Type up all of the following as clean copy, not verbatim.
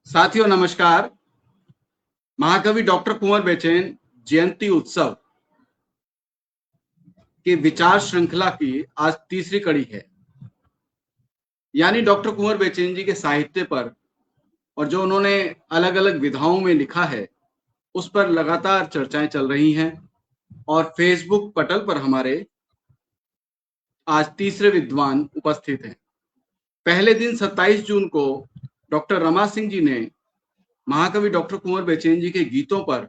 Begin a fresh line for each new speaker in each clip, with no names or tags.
साथियों नमस्कार। महाकवि डॉक्टर कुंवर बेचैन जयंती उत्सव की विचार श्रृंखला की आज तीसरी कड़ी है। यानी डॉक्टर कुंवर बेचैन जी के साहित्य पर और जो उन्होंने अलग अलग विधाओं में लिखा है उस पर लगातार चर्चाएं चल रही हैं और फेसबुक पटल पर हमारे आज तीसरे विद्वान उपस्थित हैं। पहले दिन 27 जून को डॉक्टर रमा सिंह जी ने महाकवि डॉक्टर कुंवर बेचैन जी के गीतों पर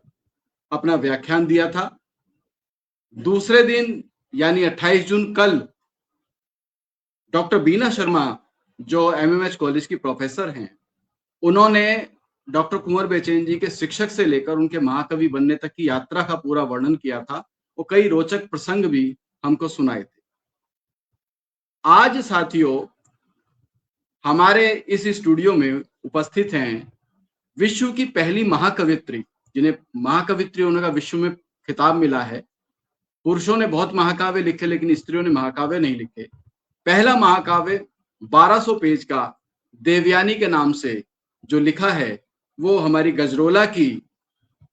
अपना व्याख्यान दिया था। दूसरे दिन यानी 28 जून कल डॉक्टर बीना शर्मा जो एमएमएच कॉलेज की प्रोफेसर हैं, उन्होंने डॉक्टर कुंवर बेचैन जी के शिक्षक से लेकर उनके महाकवि बनने तक की यात्रा का पूरा वर्णन किया था और कई रोचक प्रसंग भी हमको सुनाए थे। आज साथियों हमारे इस स्टूडियो में उपस्थित हैं विश्व की पहली महाकवित्री, जिन्हें महाकवित्री होने का विश्व में खिताब मिला है। पुरुषों ने बहुत महाकाव्य लिखे लेकिन स्त्रियों ने महाकाव्य नहीं लिखे। पहला महाकाव्य 1200 पेज का देवयानी के नाम से जो लिखा है वो हमारी गजरोला की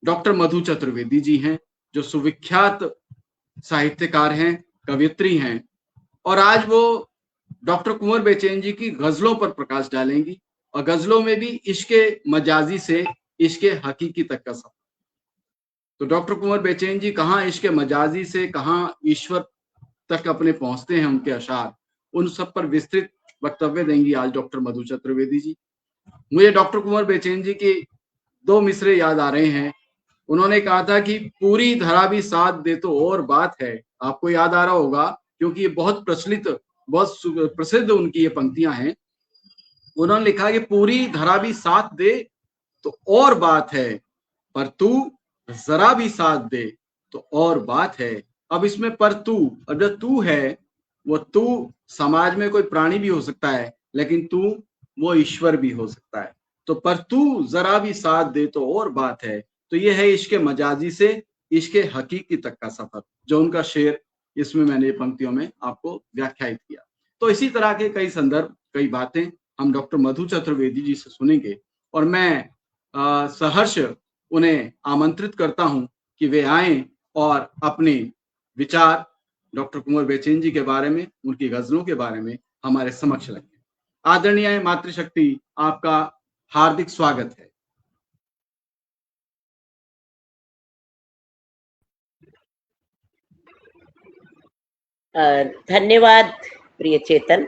डॉक्टर मधु चतुर्वेदी जी हैं, जो सुविख्यात साहित्यकार हैं, कवियत्री हैं और आज वो डॉक्टर कुंवर बेचैन जी की गजलों पर प्रकाश डालेंगी और गजलों में भी इश्के मजाजी से इश्के हकीकी तक का सफर। तो डॉक्टर कुंवर बेचैन जी कहाँ इश्के मजाजी से कहाँ ईश्वर तक अपने पहुंचते हैं उनके अशार, उन सब पर विस्तृत वक्तव्य देंगी आज डॉक्टर मधु चतुर्वेदी जी। मुझे डॉक्टर कुंवर बेचैन जी के दो मिसरे याद आ रहे हैं। उन्होंने कहा था कि पूरी धरा भी साथ दे तो और बात है। आपको याद आ रहा होगा क्योंकि ये बहुत प्रचलित, बहुत प्रसिद्ध उनकी ये पंक्तियां हैं। उन्होंने लिखा कि पूरी धरा भी साथ दे तो और बात है, पर तू जरा भी साथ दे तो और बात है। अब इसमें पर तू, अब जो तू है वो तू समाज में कोई प्राणी भी हो सकता है लेकिन तू वो ईश्वर भी हो सकता है। तो पर तू जरा भी साथ दे तो और बात है। तो ये है इश्के मजाजी से इश्के हकीकी तक का सफर, जो उनका शेर इसमें मैंने पंक्तियों में आपको व्याख्यायित किया। तो इसी तरह के कई संदर्भ, कई बातें हम डॉक्टर मधु चतुर्वेदी जी से सुनेंगे और मैं सहर्ष उन्हें आमंत्रित करता हूं कि वे आएं और अपने विचार डॉक्टर कुंवर बेचैन जी के बारे में, उनकी गजलों के बारे में हमारे समक्ष रखें। आदरणीय मातृशक्ति, आपका हार्दिक स्वागत है।
धन्यवाद प्रिय चेतन।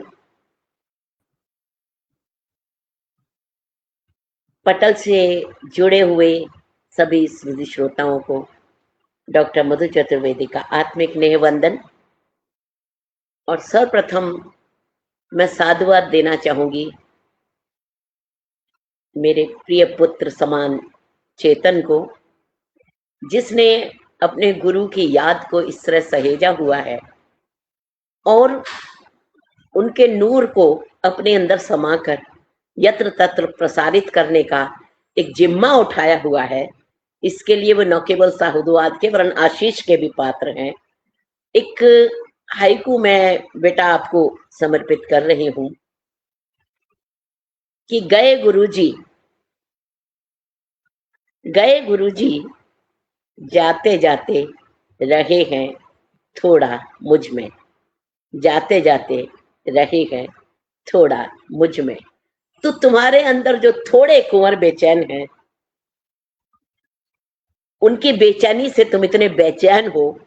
पटल से जुड़े हुए सभी सुधी श्रोताओं को डॉक्टर मधु चतुर्वेदी का आत्मिक नेहवंदन। और सर्वप्रथम मैं साधुवाद देना चाहूंगी मेरे प्रिय पुत्र समान चेतन को, जिसने अपने गुरु की याद को इस तरह सहेजा हुआ है और उनके नूर को अपने अंदर समाकर यत्र तत्र प्रसारित करने का एक जिम्मा उठाया हुआ है। इसके लिए वो न केवल साधुवाद के वरन आशीष के भी पात्र हैं। एक हाइकू मैं बेटा आपको समर्पित कर रही हूं कि गए गुरुजी जाते जाते रहे हैं थोड़ा मुझ में, जाते जाते रहे हैं थोड़ा मुझ में। तो तुम्हारे अंदर जो थोड़े कुंवर बेचैन हैं, उनकी बेचैनी से तुम इतने बेचैन हो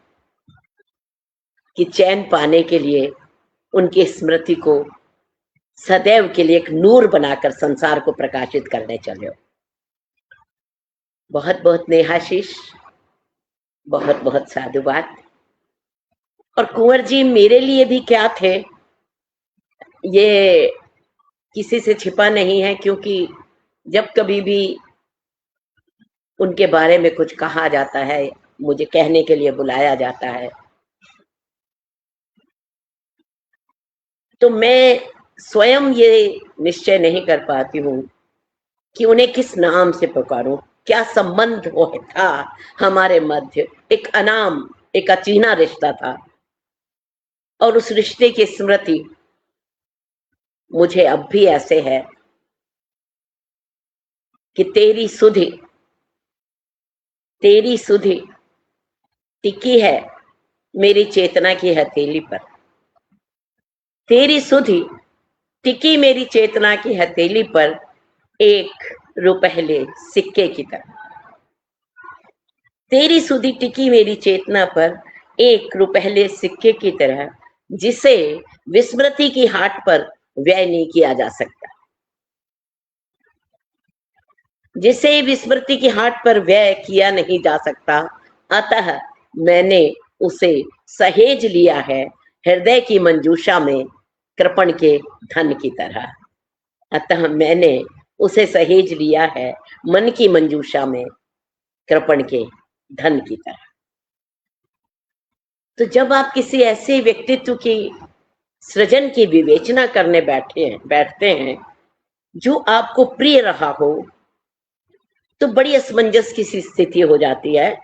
कि चैन पाने के लिए उनकी स्मृति को सदैव के लिए एक नूर बनाकर संसार को प्रकाशित करने चले हो। बहुत बहुत नेहाशीष, बहुत बहुत साधुवाद। और कुंवर जी मेरे लिए भी क्या थे ये किसी से छिपा नहीं है, क्योंकि जब कभी भी उनके बारे में कुछ कहा जाता है, मुझे कहने के लिए बुलाया जाता है, तो मैं स्वयं ये निश्चय नहीं कर पाती हूँ कि उन्हें किस नाम से पुकारूं। क्या संबंध वो था हमारे मध्य, एक अनाम, एक अचीना रिश्ता था और उस रिश्ते की स्मृति मुझे अब भी ऐसे है कि तेरी सुधि टिकी है मेरी चेतना की हथेली पर। तेरी सुधि टिकी मेरी चेतना की हथेली पर, एक रुपहले सिक्के की तरह। तेरी सुधि टिकी मेरी चेतना पर, एक रुपहले सिक्के की तरह, जिसे विस्मृति की हाट पर व्यय नहीं किया जा सकता, जिसे विस्मृति की हाट पर व्यय किया नहीं जा सकता। अतः मैंने उसे सहेज लिया है हृदय की मंजूषा में, कृपण के धन की तरह। अतः मैंने उसे सहेज लिया है मन की मंजूषा में, कृपण के धन की तरह। तो जब आप किसी ऐसे व्यक्तित्व की सृजन की विवेचना करने बैठते हैं जो आपको प्रिय रहा हो, तो बड़ी असमंजस की सी स्थिति हो जाती है,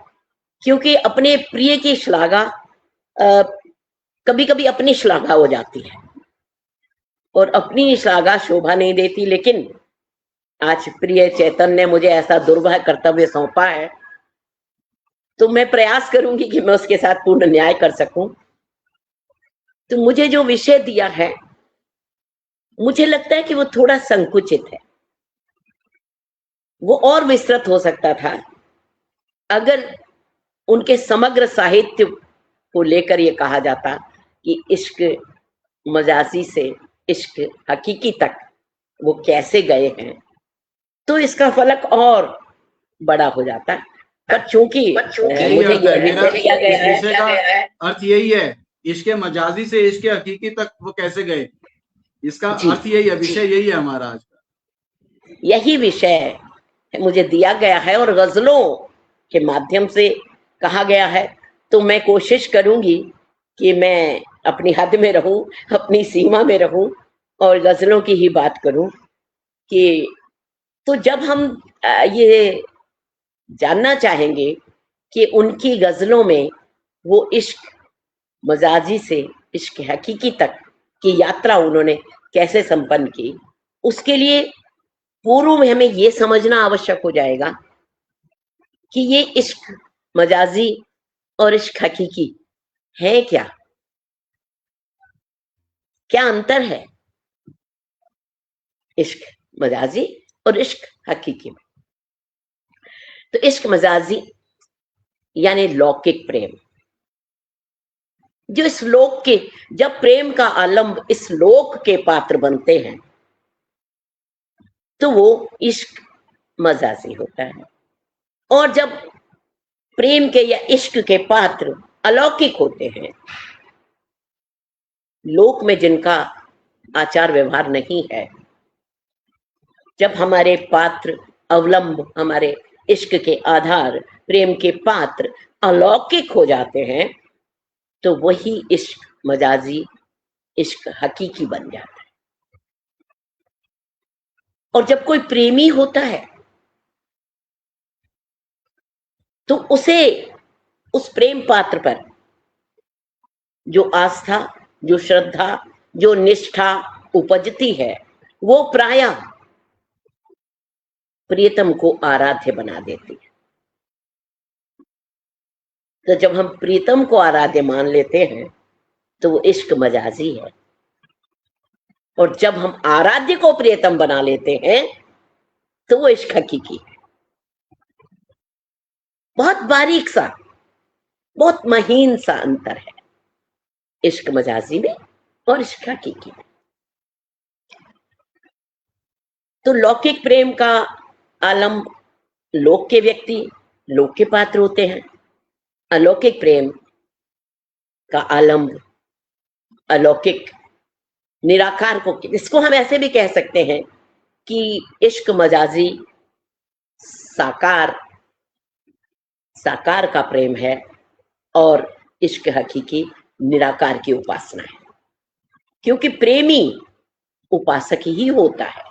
क्योंकि अपने प्रिय की श्लाघा कभी कभी अपनी श्लाघा हो जाती है और अपनी श्लाघा शोभा नहीं देती। लेकिन आज प्रिय चेतन ने मुझे ऐसा दुर्वह कर्तव्य सौंपा है, तो मैं प्रयास करूंगी कि मैं उसके साथ पूर्ण न्याय कर सकूं। तो मुझे जो विषय दिया है, मुझे लगता है कि वो थोड़ा संकुचित है, वो और विस्तृत हो सकता था अगर उनके समग्र साहित्य को लेकर ये कहा जाता कि इश्क मजाजी से इश्क हकीकी तक वो कैसे गए हैं, तो इसका फलक और बड़ा हो जाता। पर चूंकि मुझे ये विषय दिया गया है,
अर्थ यही है, इश्क मजाजी से इश्क हकीकी तक वो कैसे गए, इसका अर्थ यही है, विषय यही है हमारा आज का,
यही विषय मुझे दिया गया है और गजलों के माध्यम से कहा गया है। तो मैं कोशिश करूंगी कि मैं अपनी हद में रहूं, अपनी सीमा में रहूं और गजलों की ही बात करूं। कि तो जब हम ये जानना चाहेंगे कि उनकी गजलों में वो इश्क मजाजी से इश्क हकीकी तक की यात्रा उन्होंने कैसे संपन्न की, उसके लिए पूर्व में हमें ये समझना आवश्यक हो जाएगा कि ये इश्क मजाजी और इश्क हकीकी है क्या अंतर है इश्क मजाजी और इश्क हकीकी में। तो इश्क मजाजी यानी लौकिक प्रेम, जो इस लोक के, जब प्रेम का आलम्ब इस लोक के पात्र बनते हैं तो वो इश्क मजाजी होता है। और जब प्रेम के या इश्क के पात्र अलौकिक होते हैं, लोक में जिनका आचार व्यवहार नहीं है, जब हमारे पात्र अवलंब, हमारे इश्क के आधार, प्रेम के पात्र अलौकिक हो जाते हैं, तो वही इश्क मजाजी इश्क हकीकी बन जाता है। और जब कोई प्रेमी होता है तो उसे उस प्रेम पात्र पर जो आस्था, जो श्रद्धा, जो निष्ठा उपजती है, वो प्रायः प्रियतम को आराध्य बना देती है। तो जब हम प्रीतम को आराध्य मान लेते हैं तो वो इश्क मजाजी है, और जब हम आराध्य को प्रियतम बना लेते हैं तो वो इश्क हकीकी है। बहुत बारीक सा, बहुत महीन सा अंतर है इश्क मजाजी में और इश्क हकीकी में। तो लौकिक प्रेम का आलम्ब लोक के व्यक्ति, लोक के पात्र होते हैं। अलौकिक प्रेम का आलम्ब अलौकिक निराकार को, इसको हम ऐसे भी कह सकते हैं कि इश्क मजाजी साकार का प्रेम है और इश्क हकीकी निराकार की उपासना है। क्योंकि प्रेमी उपासक ही होता है,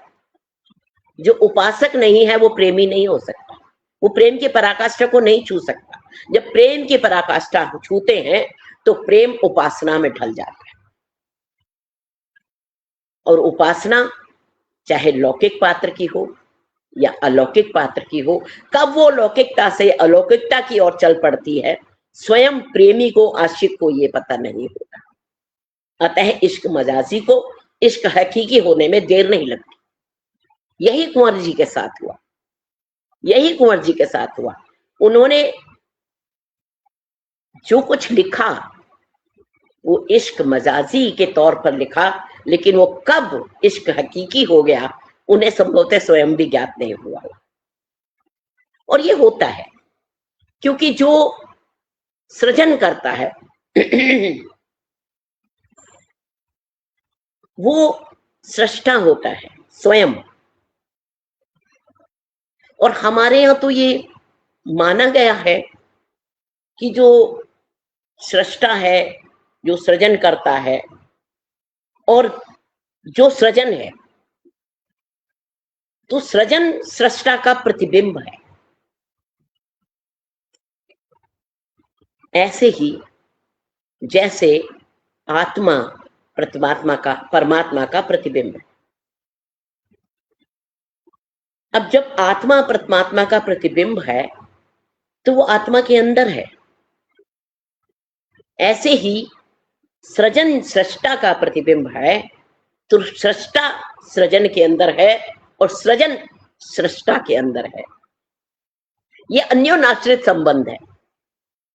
जो उपासक नहीं है वो प्रेमी नहीं हो सकता, वो प्रेम की पराकाष्ठा को नहीं छू सकता। जब प्रेम की पराकाष्ठा छूते हैं तो प्रेम उपासना में ढल जाता है। और उपासना चाहे लौकिक पात्र की हो या अलौकिक पात्र की हो, कब वो लौकिकता से अलौकिकता की ओर चल पड़ती है, स्वयं प्रेमी को, आशिक को ये पता नहीं होता। अतः इश्क मजाजी को इश्क हकीकी होने में देर नहीं लगती। यही कुंवर जी के साथ हुआ, यही कुंवर जी के साथ हुआ। उन्होंने जो कुछ लिखा वो इश्क मजाजी के तौर पर लिखा, लेकिन वो कब इश्क हकीकी हो गया उन्हें संभवतः स्वयं भी ज्ञात नहीं हुआ। और ये होता है क्योंकि जो सृजन करता है वो सृष्टा होता है स्वयं। और हमारे यहाँ तो ये माना गया है कि जो सृष्टा है, जो सृजन करता है, और जो सृजन है, तो सृजन सृष्टा का प्रतिबिंब है। ऐसे ही जैसे आत्मा परमात्मा का प्रतिबिंब है। अब जब आत्मा परमात्मा का प्रतिबिंब है तो वो आत्मा के अंदर है। ऐसे ही सृजन सृष्टा का प्रतिबिंब है, तो सृष्टा सृजन के अंदर है और सृजन सृष्टा के अंदर है। ये अन्योनाश्रित संबंध है,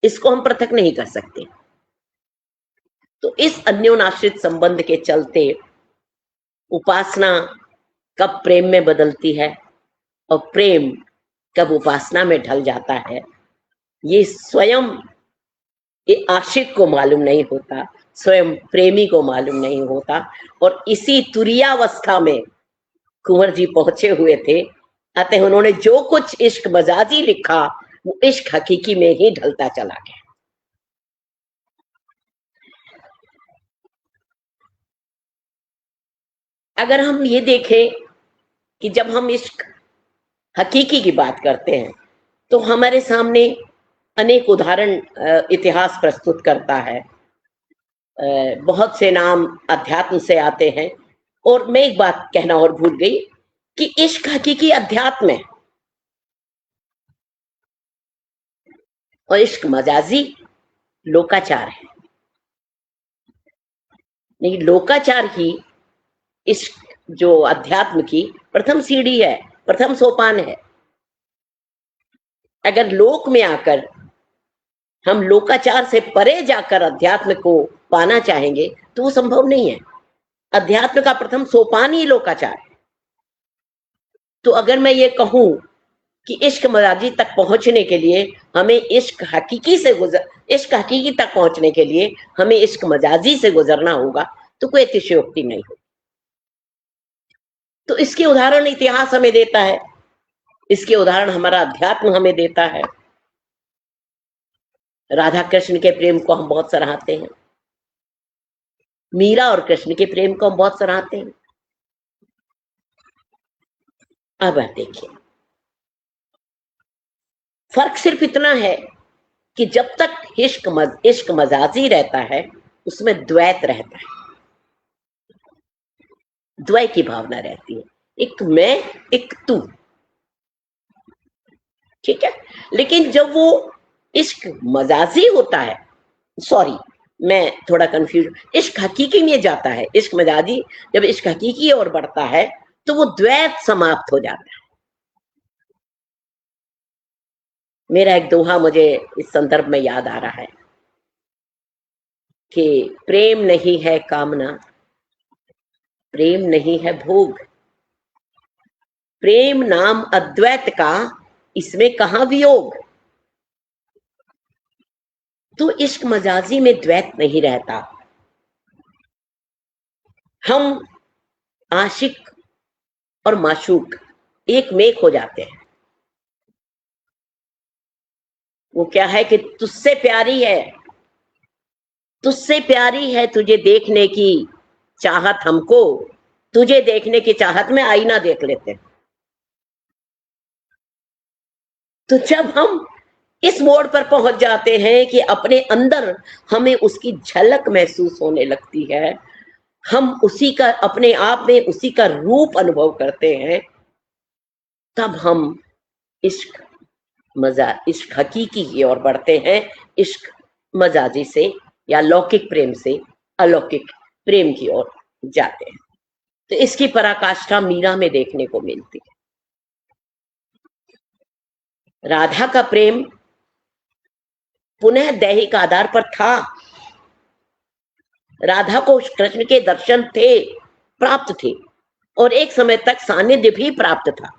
इसको हम पृथक नहीं कर सकते। तो इस अन्योनाश्रित संबंध के चलते उपासना कब प्रेम में बदलती है और प्रेम कब उपासना में ढल जाता है, ये स्वयं ये आशिक को मालूम नहीं होता, स्वयं प्रेमी को मालूम नहीं होता। और इसी तुरीयावस्था में कुंवर जी पहुंचे हुए थे। अतः उन्होंने जो कुछ इश्क मजाजी लिखा वो इश्क हकीकी में ही ढलता चला गया। अगर हम ये देखें कि जब हम इश्क हकीकी की बात करते हैं तो हमारे सामने अनेक उदाहरण इतिहास प्रस्तुत करता है। बहुत से नाम अध्यात्म से आते हैं। और मैं एक बात कहना और भूल गई कि इश्क हकीकी अध्यात्म है और इश्क मजाजी लोकाचार है। नहीं, लोकाचार ही इश्क जो अध्यात्म की प्रथम सीढ़ी है, प्रथम सोपान है। अगर लोक में आकर हम लोकाचार से परे जाकर अध्यात्म को पाना चाहेंगे तो वो संभव नहीं है। अध्यात्म का प्रथम सोपान ही लोकाचार है। तो अगर मैं ये कहूं कि इश्क मजाजी तक पहुंचने के लिए हमें इश्क हकीकी तक पहुंचने के लिए हमें इश्क मजाजी से गुजरना होगा तो कोई अतिशयोक्ति नहीं होगी। तो इसके उदाहरण इतिहास हमें देता है, इसके उदाहरण हमारा अध्यात्म हमें देता है। राधा कृष्ण के प्रेम को हम बहुत सराहते हैं, मीरा और कृष्ण के प्रेम को हम बहुत सराहते हैं। अब देखिए, फर्क सिर्फ इतना है कि जब तक इश्क मजाजी रहता है उसमें द्वैत रहता है, द्वय की भावना रहती है, एक मैं एक तू, ठीक है। लेकिन जब वो इश्क मजाजी होता है, सॉरी मैं थोड़ा कंफ्यूज, इश्क हकीकी में जाता है, इश्क मजाजी जब इश्क हकीकी और बढ़ता है तो वो द्वैत समाप्त हो जाता है। मेरा एक दोहा मुझे इस संदर्भ में याद आ रहा है कि प्रेम नहीं है कामना, प्रेम नहीं है भोग, प्रेम नाम अद्वैत का, इसमें कहां वियोग। तो इश्क मजाजी में द्वैत नहीं रहता। हम आशिक और माशूक एक मेक हो जाते हैं। वो क्या है कि तुझसे प्यारी है, तुझसे प्यारी है तुझे देखने की चाहत हमको, तुझे देखने की चाहत में आईना देख लेते हैं। तो जब हम इस मोड़ पर पहुंच जाते हैं कि अपने अंदर हमें उसकी झलक महसूस होने लगती है, हम उसी का अपने आप में उसी का रूप अनुभव करते हैं, तब हम इश्क इश्क हकीकी की ओर बढ़ते हैं, इश्क मजाजी से या लौकिक प्रेम से अलौकिक प्रेम की ओर जाते हैं। तो इसकी पराकाष्ठा मीरा में देखने को मिलती है। राधा का प्रेम पुनः दैहिक आधार पर था। राधा को कृष्ण के दर्शन थे, प्राप्त थे, और एक समय तक सानिध्य भी प्राप्त था।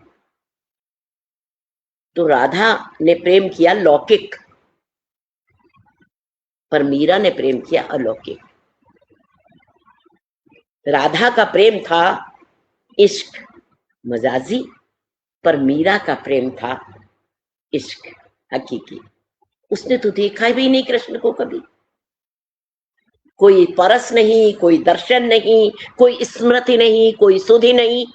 तो राधा ने प्रेम किया लौकिक, पर मीरा ने प्रेम किया अलौकिक। राधा का प्रेम था इश्क मजाजी, पर मीरा का प्रेम था इश्क हकीकी। उसने तो देखा भी नहीं कृष्ण को कभी, कोई परस नहीं, कोई दर्शन नहीं, कोई स्मृति नहीं, कोई सुधि नहीं,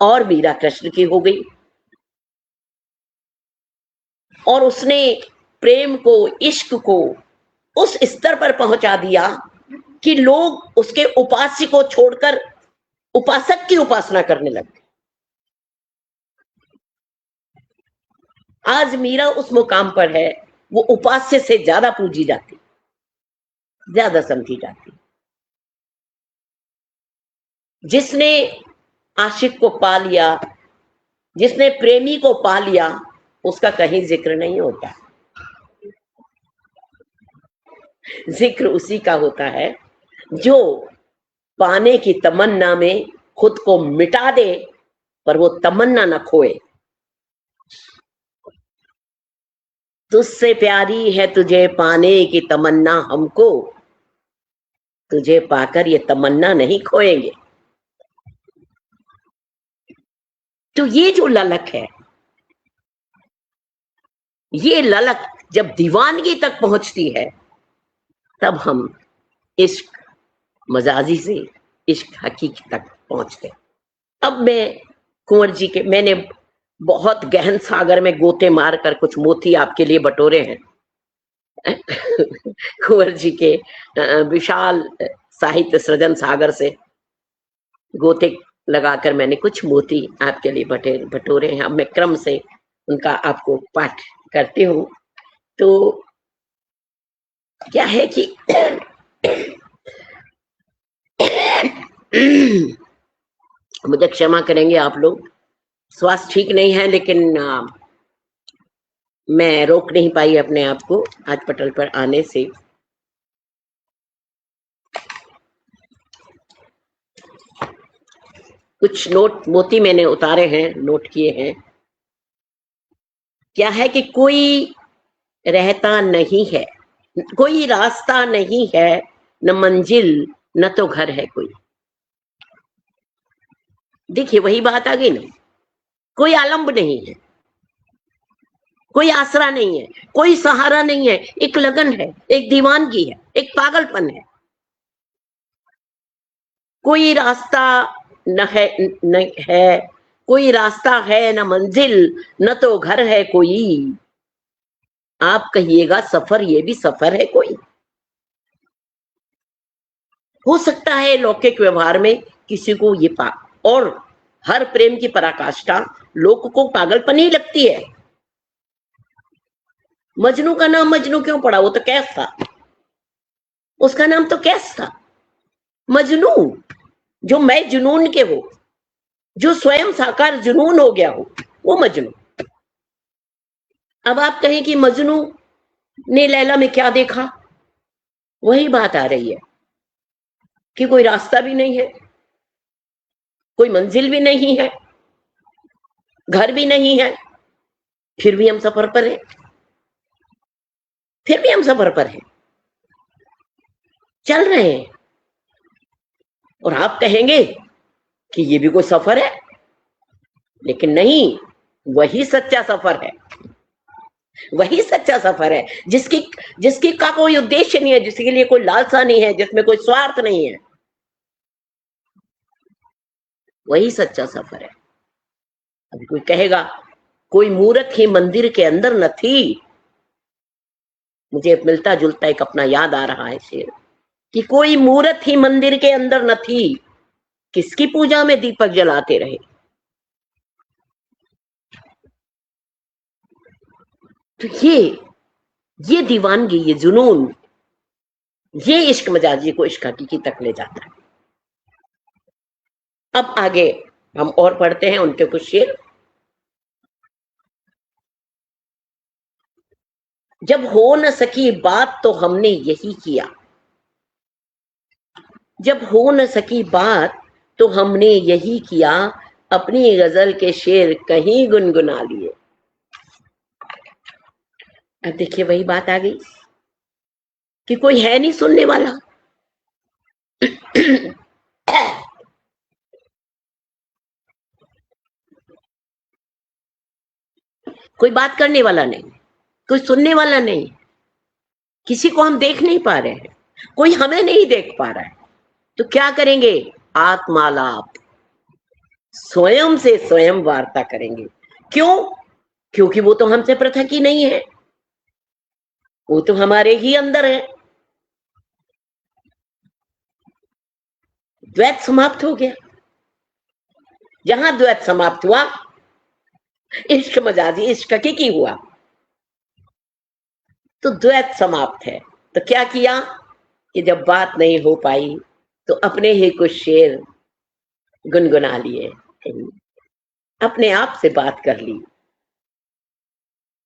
और मीरा कृष्ण की हो गई। और उसने प्रेम को, इश्क को उस स्तर पर पहुंचा दिया कि लोग उसके उपास्य को छोड़कर उपासक की उपासना करने लगे। आज मीरा उस मुकाम पर है, वो उपास्य से ज्यादा पूजी जाती, ज्यादा समझी जाती। जिसने आशिक को पा लिया, जिसने प्रेमी को पा लिया, उसका कहीं जिक्र नहीं होता। जिक्र उसी का होता है जो पाने की तमन्ना में खुद को मिटा दे, पर वो तमन्ना न खोए। तुझसे प्यारी है तुझे पाने की तमन्ना हमको, तुझे पाकर ये तमन्ना नहीं खोएंगे। तो ये जो ललक है, ये ललक जब दीवानगी तक पहुंचती है, तब हम इश्क मजाजी से इश्क हकीकी तक पहुंचते। अब मैं कुंवर जी के, मैंने बहुत गहन सागर में गोते मारकर कुछ मोती आपके लिए बटोरे हैं। कुंवर जी के विशाल साहित्य सृजन सागर से गोते लगाकर मैंने कुछ मोती आपके लिए बटोरे हैं। अब मैं क्रम से उनका आपको पाठ करती हूँ। तो क्या है कि मुझे क्षमा करेंगे आप लोग, स्वास्थ्य ठीक नहीं है, लेकिन मैं रोक नहीं पाई अपने आप को आज पटल पर आने से। कुछ नोट मोती मैंने उतारे हैं, नोट किए हैं। क्या है कि कोई रहता नहीं है, कोई रास्ता नहीं है, न मंजिल न तो घर है कोई। देखिए वही बात आ गई ना, कोई आलम्ब नहीं है, कोई आसरा नहीं है, कोई सहारा नहीं है, एक लगन है, एक दीवानगी है, एक पागलपन है। कोई रास्ता न है, कोई रास्ता है न मंजिल, न तो घर है कोई। आप कहिएगा सफर, ये भी सफर है कोई। हो सकता है लौकिक व्यवहार में किसी को ये और हर प्रेम की पराकाष्ठा लोक को पागलपन ही लगती है। मजनू का नाम मजनू क्यों पड़ा? वो तो कैफ था, उसका नाम तो कैफ था। मजनू जो मैं जुनून के हो, जो स्वयं साकार जुनून हो गया हो, वो मजनू। अब आप कहें कि मजनू ने लैला में क्या देखा, वही बात आ रही है कि कोई रास्ता भी नहीं है, कोई मंजिल भी नहीं है, घर भी नहीं है, फिर भी हम सफर पर हैं, फिर भी हम सफर पर हैं, चल रहे हैं। और आप कहेंगे कि ये भी कोई सफर है, लेकिन नहीं, वही सच्चा सफर है। वही सच्चा सफर है जिसकी का कोई उद्देश्य नहीं है, जिसके लिए कोई लालसा नहीं है, जिसमें कोई स्वार्थ नहीं है। वही सच्चा सफर है। अभी कोई कहेगा कोई मूर्त ही मंदिर के अंदर न थी। मुझे मिलता जुलता एक अपना याद आ रहा है शेर कि कोई मूर्त ही मंदिर के अंदर न थी, किसकी पूजा में दीपक जलाते रहे। तो ये दीवानगी, ये जुनून, ये इश्क मजाजी को इश्क हकीकी तक ले जाता है। अब आगे हम और पढ़ते हैं उनके कुछ शेर। जब हो न सकी बात तो हमने यही किया, जब हो न सकी बात तो हमने यही किया, अपनी गजल के शेर कहीं गुनगुना लिए। अब देखिए वही बात आ गई कि कोई है नहीं सुनने वाला। कोई बात करने वाला नहीं, कोई सुनने वाला नहीं, किसी को हम देख नहीं पा रहे हैं, कोई हमें नहीं देख पा रहा है। तो क्या करेंगे? आत्मालाप, स्वयं से स्वयं वार्ता करेंगे। क्यों? क्योंकि वो तो हमसे पृथक ही नहीं है, वो तो हमारे ही अंदर है। द्वैत समाप्त हो गया। जहां द्वैत समाप्त हुआ, इश्क मजाजी इश्क हकीकी हुआ। तो द्वैत समाप्त है। तो क्या किया कि जब बात नहीं हो पाई तो अपने ही कुछ शेर गुनगुना लिए, अपने आप से बात कर ली,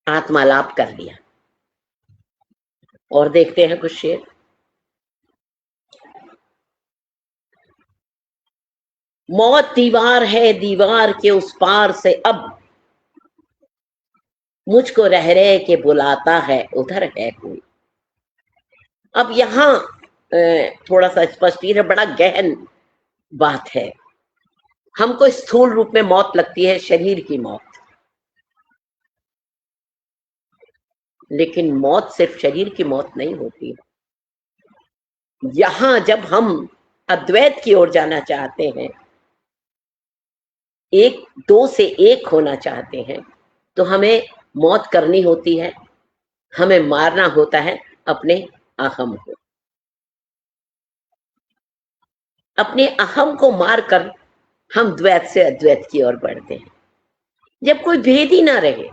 आत्मालाप कर लिया। और देखते हैं कुछ शेर। मौत दीवार है, दीवार के उस पार से अब मुझको रह रहे के बुलाता है, उधर है कोई। अब यहां थोड़ा सा स्पष्ट है, बड़ा गहन बात है। हमको स्थूल रूप में मौत लगती है, शरीर की मौत, लेकिन मौत सिर्फ शरीर की मौत नहीं होती। यहां जब हम अद्वैत की ओर जाना चाहते हैं, एक दो से एक होना चाहते हैं, तो हमें मौत करनी होती है, हमें मारना होता है अपने अहम को। अपने अहम को मारकर हम द्वैत से अद्वैत की ओर बढ़ते हैं। जब कोई भेद ही ना रहे,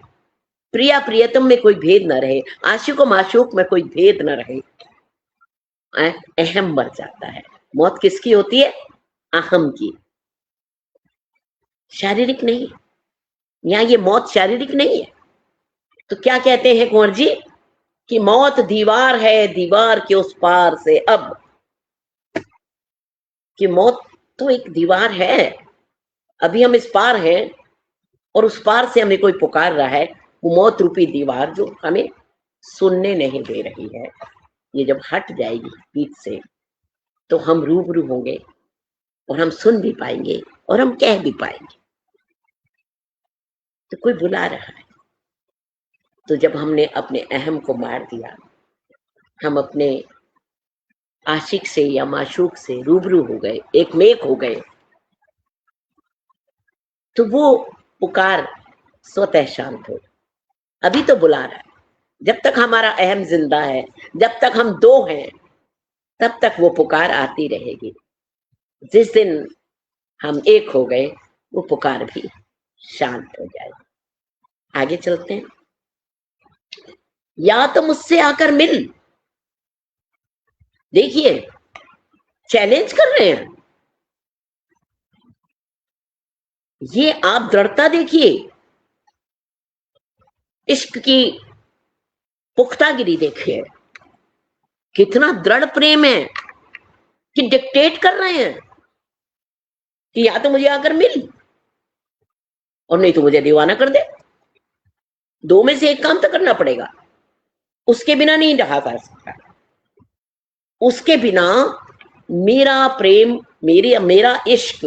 प्रिया प्रियतम में कोई भेद ना रहे, आशिक व माशूक में कोई भेद ना रहे, अहम मर जाता है। मौत किसकी होती है? अहम की, शारीरिक नहीं। यहां ये मौत शारीरिक नहीं है। तो क्या कहते हैं कुंवर जी कि मौत दीवार है, दीवार के उस पार से अब, कि मौत तो एक दीवार है, अभी हम इस पार हैं और उस पार से हमें कोई पुकार रहा है। वो मौत रूपी दीवार जो हमें सुनने नहीं दे रही है, ये जब हट जाएगी बीच से तो हम रूबरू होंगे और हम सुन भी पाएंगे और हम कह भी पाएंगे। तो कोई बुला रहा है। तो जब हमने अपने अहम को मार दिया, हम अपने आशिक से या माशूक से रूबरू हो गए, एक मेक हो गए, तो वो पुकार स्वतः शांत हो। अभी तो बुला रहा है। जब तक हमारा अहम जिंदा है, जब तक हम दो हैं, तब तक वो पुकार आती रहेगी। जिस दिन हम एक हो गए, वो पुकार भी शांत हो जाएगी। आगे चलते हैं। या तो मुझसे आकर मिल, देखिए चैलेंज कर रहे हैं। ये आप दृढ़ता देखिए, इश्क की पुख्तागिरी देखिए, कितना दृढ़ प्रेम है कि डिक्टेट कर रहे हैं कि या तो मुझे आकर मिल और नहीं तो मुझे दीवाना कर दे। दो में से एक काम तो करना पड़ेगा, उसके बिना नहीं रहा जा सकता। उसके बिना मेरा प्रेम, मेरा इश्क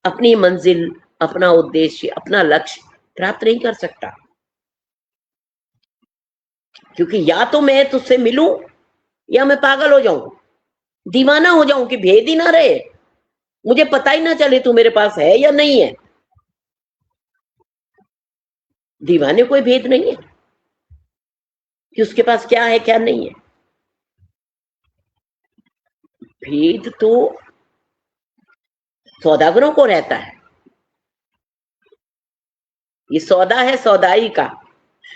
अपनी मंजिल, अपना उद्देश्य, अपना लक्ष्य प्राप्त नहीं कर सकता। क्योंकि या तो मैं तुझसे मिलूं या मैं पागल हो जाऊं, दीवाना हो जाऊं कि भेद ही ना रहे, मुझे पता ही ना चले तू मेरे पास है या नहीं है। दीवाने कोई भेद नहीं है कि उसके पास क्या है क्या नहीं है। भेद तो सौदागरों को रहता है। ये सौदा है सौदाई का,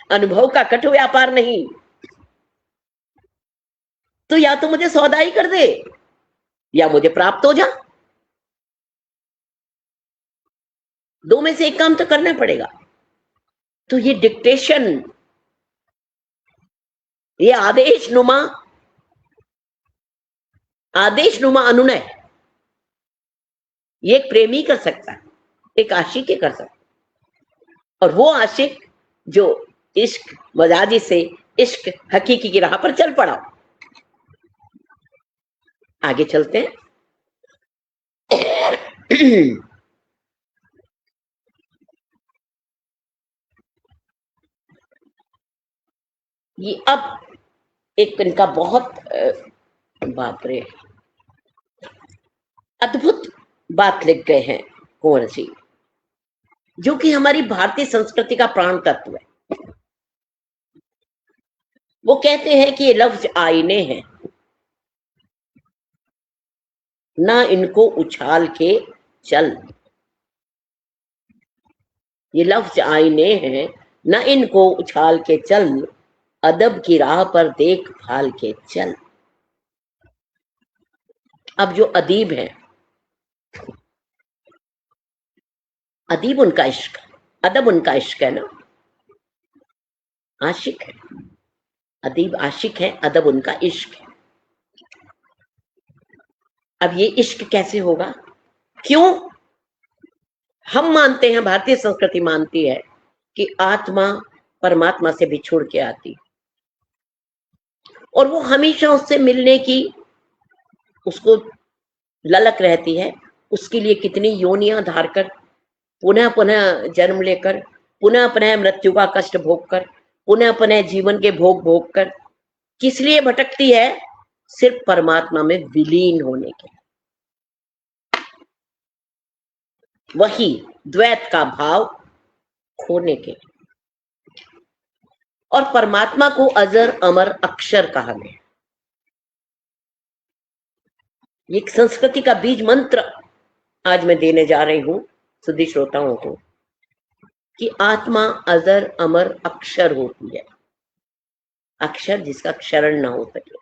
अनुभव का कट व्यापार नहीं। तो या तो मुझे सौदाई कर दे या मुझे प्राप्त हो जा, दो में से एक काम तो करना पड़ेगा। तो ये डिक्टेशन, ये आदेश नुमा अनुनय, ये एक प्रेमी कर सकता है, एक आशिक ही कर सकता है। और वो आशिक जो इश्क मजाजी से इश्क हकीकी की राह पर चल पड़ा। आगे चलते हैं। ये अब एक इनका बहुत बाप रे अद्भुत बात लिख गए हैं कुंवर जी, जो कि हमारी भारतीय संस्कृति का प्राण तत्व है। वो कहते हैं कि ये लफ्ज आईने हैं, ना इनको उछाल के चल। ये लफ्ज आईने हैं, ना इनको उछाल के चल, अदब की राह पर देख भाल के चल। अब जो अदीब है, अदीब उनका इश्क, अदब उनका इश्क है ना, आशिक है। अदीब आशिक है, अदब उनका इश्क है। अब ये इश्क कैसे होगा? क्यों? हम मानते हैं, भारतीय संस्कृति मानती है कि आत्मा परमात्मा से बिछुड़ के आती और वो हमेशा उससे मिलने की उसको ललक रहती है। उसके लिए कितनी योनियां धार कर, पुनः पुनः जन्म लेकर, पुनः पुनः मृत्यु का कष्ट भोग कर, पुनः पुनः जीवन के भोग भोग कर, किस लिए भटकती है? सिर्फ परमात्मा में विलीन होने के, वही द्वैत का भाव खोने के। और परमात्मा को अजर अमर अक्षर कहा गया। ये संस्कृति का बीज मंत्र आज मैं देने जा रही हूं सुधी श्रोताओं को, कि आत्मा अजर अमर अक्षर होती है, अक्षर जिसका क्षरण ना हो सके।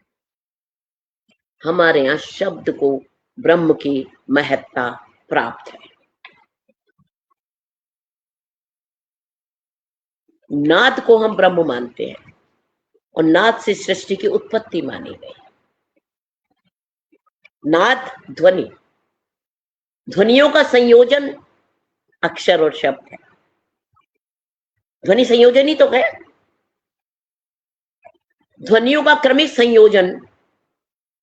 हमारे यहां शब्द को ब्रह्म की महत्ता प्राप्त है। नाद को हम ब्रह्म मानते हैं और नाद से सृष्टि की उत्पत्ति मानी गई। नाद ध्वनि, ध्वनियों का संयोजन अक्षर और शब्द है। ध्वनि संयोजन ही तो है। ध्वनियों का क्रमिक संयोजन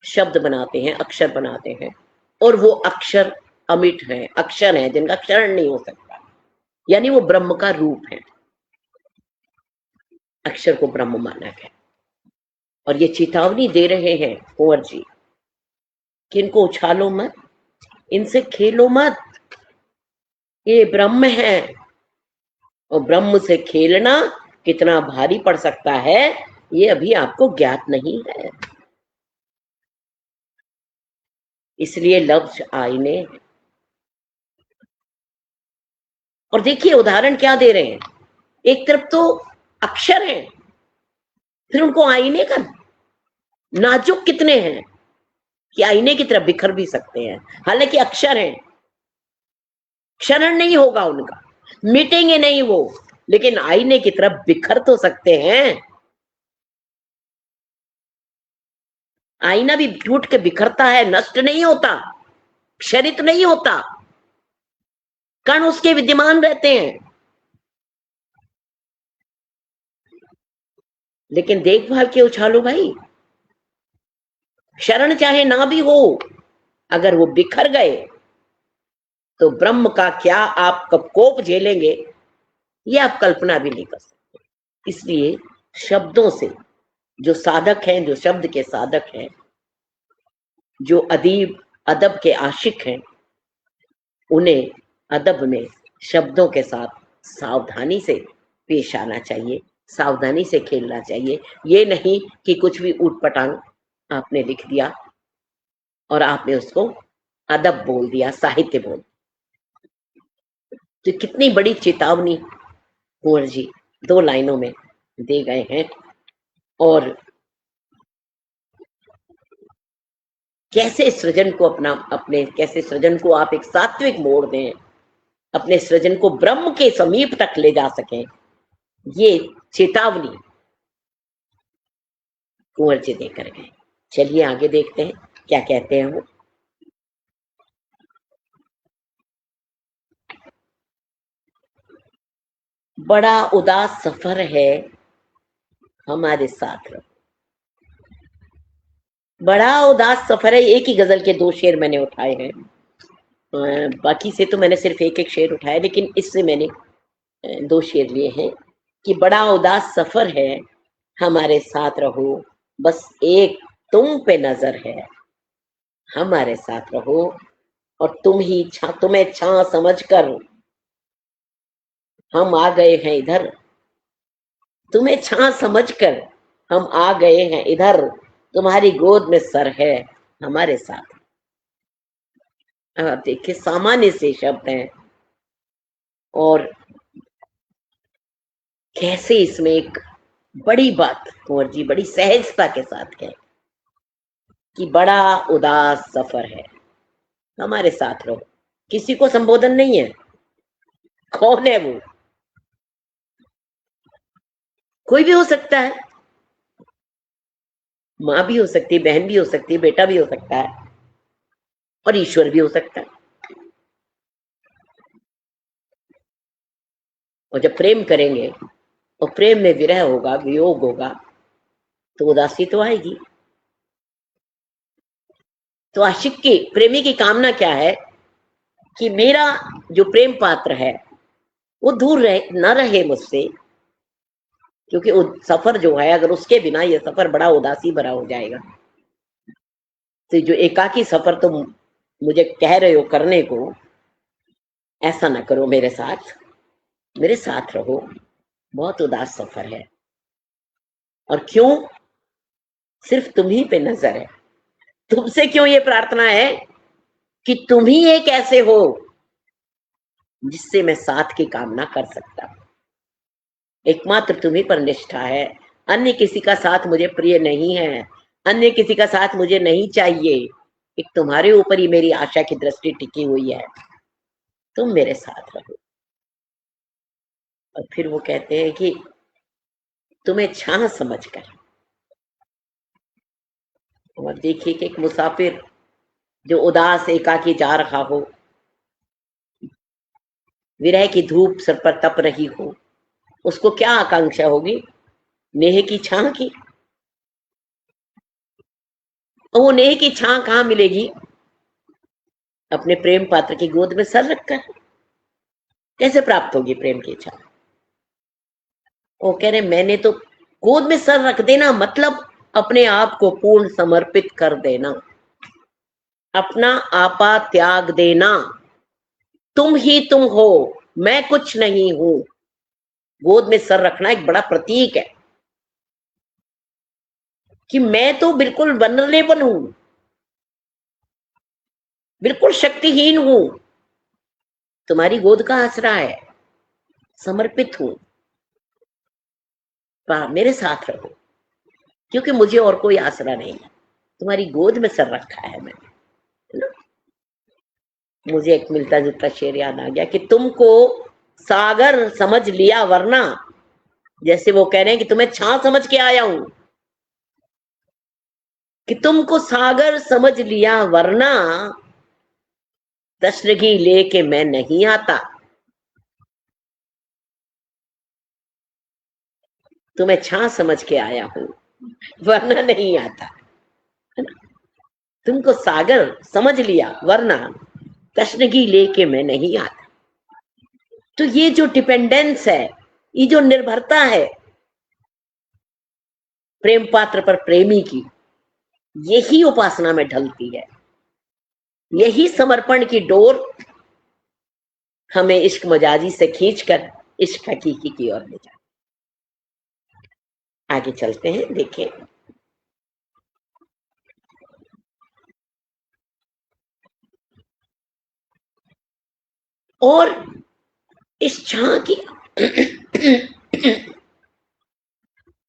शब्द बनाते हैं, अक्षर बनाते हैं, और वो अक्षर अमिट है, अक्षर है जिनका क्षरण नहीं हो सकता, यानी वो ब्रह्म का रूप है। अक्षर को ब्रह्म माना गया। और ये चेतावनी दे रहे हैं कुंवर जी कि इनको उछालो मत, इनसे खेलो मत, ये ब्रह्म है। और ब्रह्म से खेलना कितना भारी पड़ सकता है, ये अभी आपको ज्ञात नहीं है। इसलिए लफ्ज आईने। और देखिए उदाहरण क्या दे रहे हैं। एक तरफ तो अक्षर हैं, फिर उनको आईने का नाजुक कितने हैं कि आईने की तरफ बिखर भी सकते हैं। हालांकि अक्षर हैं, क्षरण नहीं होगा उनका, मिटेंगे नहीं वो, लेकिन आईने की तरफ बिखर तो सकते हैं। आईना भी टूट के बिखरता है, नष्ट नहीं होता, क्षरित नहीं होता, कण उसके विद्यमान रहते हैं। लेकिन देखभाल के उछालो भाई, शरण चाहे ना भी हो, अगर वो बिखर गए तो ब्रह्म का क्या आप कब कोप झेलेंगे, ये आप कल्पना भी नहीं कर सकते। इसलिए शब्दों से जो साधक हैं, जो शब्द के साधक हैं, जो अदीब अदब के आशिक हैं, उन्हें अदब में शब्दों के साथ सावधानी से पेश आना चाहिए, सावधानी से खेलना चाहिए। ये नहीं कि कुछ भी ऊटपटांग आपने लिख दिया और आपने उसको अदब बोल दिया, साहित्य बोल। तो कितनी बड़ी चेतावनी कुंवर जी 2 लाइनों में दे गए हैं, और कैसे सृजन को कैसे सृजन को आप एक सात्विक मोड़ दें, अपने सृजन को ब्रह्म के समीप तक ले जा सकें, ये चेतावनी कुंवर जी देकर गए। चलिए आगे देखते हैं क्या कहते हैं वो। बड़ा उदास सफर है हमारे साथ रहो। बड़ा उदास सफर है, एक ही गजल के 2 शेर मैंने उठाए हैं, बाकी से तो मैंने सिर्फ एक एक शेर उठाया, लेकिन इससे मैंने 2 शेर लिए हैं कि बड़ा उदास सफर है हमारे साथ रहो, बस एक तुम पे नजर है हमारे साथ रहो, और तुम्हें छां समझकर हम आ गए हैं इधर, तुम्हें छां समझकर हम आ गए हैं इधर, तुम्हारी गोद में सर है हमारे साथ। अब आप देखिए, सामान्य से शब्द हैं और कैसे इसमें एक बड़ी बात कुंवर जी बड़ी सहजता के साथ कहें कि बड़ा उदास सफर है हमारे साथ रहो। किसी को संबोधन नहीं है, कौन है वो? कोई भी हो सकता है, माँ भी हो सकती है, बहन भी हो सकती है, बेटा भी हो सकता है, और ईश्वर भी हो सकता है। और जब प्रेम करेंगे और प्रेम में विरह होगा, वियोग होगा, तो उदासी तो आएगी। तो आशिक की, प्रेमी की कामना क्या है कि मेरा जो प्रेम पात्र है वो दूर न रहे मुझसे, क्योंकि सफर जो है, अगर उसके बिना ये सफर बड़ा उदासी भरा हो जाएगा। तो जो एकाकी सफर तुम मुझे कह रहे हो करने को, ऐसा ना करो, मेरे साथ रहो, बहुत उदास सफर है। और क्यों? सिर्फ तुम ही पे नजर है। तुमसे क्यों ये प्रार्थना है कि तुम ही एक ऐसे हो जिससे मैं साथ की कामना कर सकता हूं। एकमात्र तुम्ही पर निष्ठा है, अन्य किसी का साथ मुझे प्रिय नहीं है, अन्य किसी का साथ मुझे नहीं चाहिए। एक तुम्हारे ऊपर ही मेरी आशा की दृष्टि टिकी हुई है, तुम मेरे साथ रहो। और फिर वो कहते हैं कि तुम्हें छां समझकर। और देखिए कि एक मुसाफिर जो उदास एकाकी जा रहा हो, विरह की धूप सर पर तप रही हो, उसको क्या आकांक्षा होगी? नेह की छां की। और वो नेह की छां कहाँ मिलेगी? अपने प्रेम पात्र की गोद में सर रखकर। कैसे प्राप्त होगी प्रेम की छां? वो कह रहे मैंने तो गोद में सर रख देना मतलब अपने आप को पूर्ण समर्पित कर देना, अपना आपा त्याग देना। तुम ही तुम हो, मैं कुछ नहीं हूं। गोद में सर रखना एक बड़ा प्रतीक है कि मैं तो बिल्कुल वल्नरेबल हूं, बिल्कुल शक्तिहीन हूं, तुम्हारी गोद का आसरा है, समर्पित हूं, मेरे साथ रहो, क्योंकि मुझे और कोई आसरा नहीं है, तुम्हारी गोद में सर रखा है मैंने, है ना? मुझे एक मिलता जुलता शेर याद आ गया कि तुमको सागर समझ लिया वरना, जैसे वो कह रहे हैं कि तुम्हें छां समझ के आया हूं, कि तुमको सागर समझ लिया वरना तशनगी लेके मैं नहीं आता। तुम्हें छां समझ के आया हूं वरना नहीं आता, है ना? तुमको सागर समझ लिया वरना तशनगी लेके मैं नहीं आता। तो ये जो डिपेंडेंस है, ये जो निर्भरता है प्रेम पात्र पर प्रेमी की, यही उपासना में ढलती है, यही समर्पण की डोर हमें इश्क मजाजी से खींचकर इश्क हकीकी की ओर ले जाती। आगे चलते हैं, देखें। और इस छां की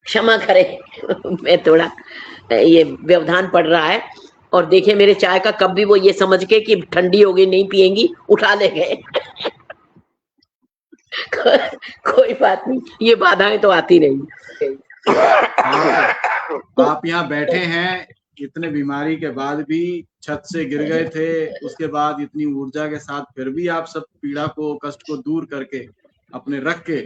क्षमा करें मैं थोड़ा ये व्यवधान पड़ रहा है। और देखिए मेरे चाय का कप भी वो ये समझ के कि ठंडी हो गई नहीं पिएंगी उठा ले गए। कोई बात नहीं, ये बाधाएं तो आती रहेंगी।
आप यहाँ बैठे हैं, इतने बीमारी के बाद भी छत से गिर गए थे, उसके बाद इतनी ऊर्जा के साथ फिर भी आप सब पीड़ा को, कष्ट को दूर करके अपने रख के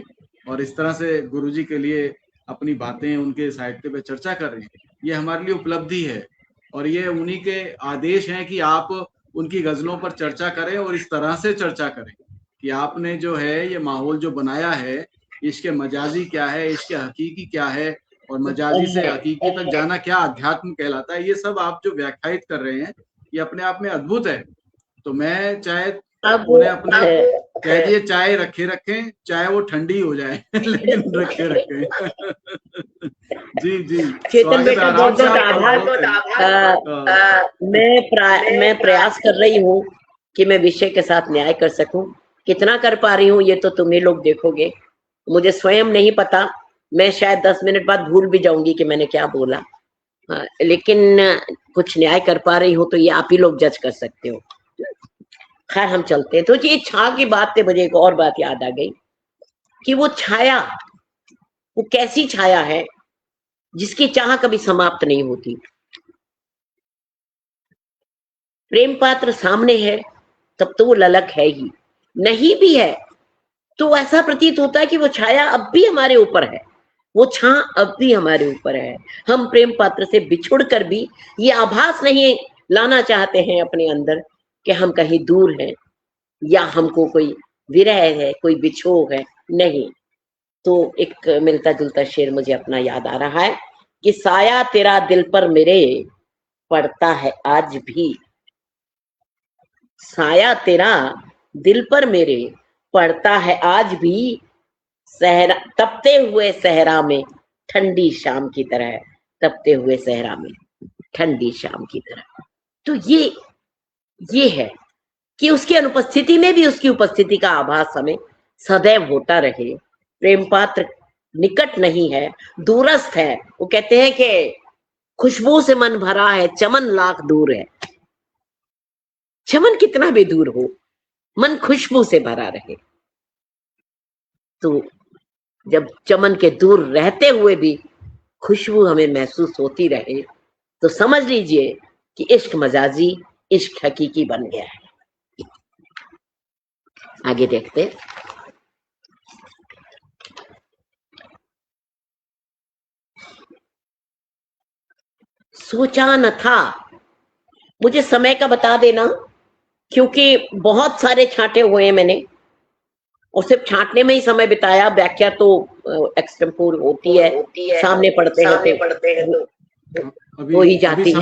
और इस तरह से गुरुजी के लिए अपनी बातें, उनके साहित्य पे चर्चा कर रहे हैं, ये हमारे लिए उपलब्धि है। और ये उन्हीं के आदेश हैं कि आप उनकी गजलों पर चर्चा करें और इस तरह से चर्चा करें कि आपने जो है ये माहौल जो बनाया है, इसके मजाजी क्या है, इसके हकीकी क्या है, और मजाजी से हकीकी तक जाना क्या अध्यात्म कहलाता है, ये सब आप जो व्याख्यायित कर रहे हैं ये अपने आप में अद्भुत है। तो मैं चाहे उन्हें अपने कह दिए चाय रखे रखें, चाहे वो ठंडी हो जाए लेकिन रखे रखें। जी जी
चेतन बेटा बहुत बहुत आभार। मैं प्रयास कर रही हूँ कि मैं विषय के साथ न्याय कर सकूं। कितना कर पा रही हूँ ये तो तुम ही लोग देखोगे, मुझे स्वयं नहीं पता। मैं शायद 10 मिनट बाद भूल भी जाऊंगी कि मैंने क्या बोला, लेकिन कुछ न्याय कर पा रही हूँ तो ये आप ही लोग जज कर सकते हो। खैर हम चलते हैं। तो ये छा की बात से मुझे एक और बात याद आ गई कि वो छाया, वो कैसी छाया है जिसकी चाह कभी समाप्त नहीं होती। प्रेम पात्र सामने है तब तो वो ललक है ही, नहीं भी है तो ऐसा प्रतीत होता है कि वो छाया अब भी हमारे ऊपर है, वो छां अब भी हमारे ऊपर है। हम प्रेम पात्र से बिछुड़ कर भी ये आभास नहीं लाना चाहते हैं अपने अंदर कि हम कहीं दूर हैं या हमको कोई विरह है, कोई बिछोह है, नहीं। तो एक मिलता जुलता शेर मुझे अपना याद आ रहा है कि साया तेरा दिल पर मेरे पड़ता है आज भी, साया तेरा दिल पर मेरे पड़ता है आज भी, सहरा तपते हुए सहरा में ठंडी शाम की तरह, तपते हुए सहरा में ठंडी शाम की तरह। तो ये है कि उसकी अनुपस्थिति में भी उसकी उपस्थिति का आभास हमें सदैव होता रहे। प्रेम पात्र निकट नहीं है, दूरस्थ है। वो कहते हैं कि खुशबू से मन भरा है, चमन लाख दूर है। चमन कितना भी दूर हो, मन खुशबू से भरा रहे। तो जब चमन के दूर रहते हुए भी खुशबू हमें महसूस होती रहे तो समझ लीजिए कि इश्क मजाजी, इश्क हकीकी बन गया है। आगे देखते। सोचा न था, मुझे समय का बता देना क्योंकि बहुत सारे छांटे हुए हैं मैंने और सिर्फ छांटने में ही समय बिताया। व्याख्या तो एक्सटेम्पोर होती है, सामने पढ़ते हैं तो हो ही जाती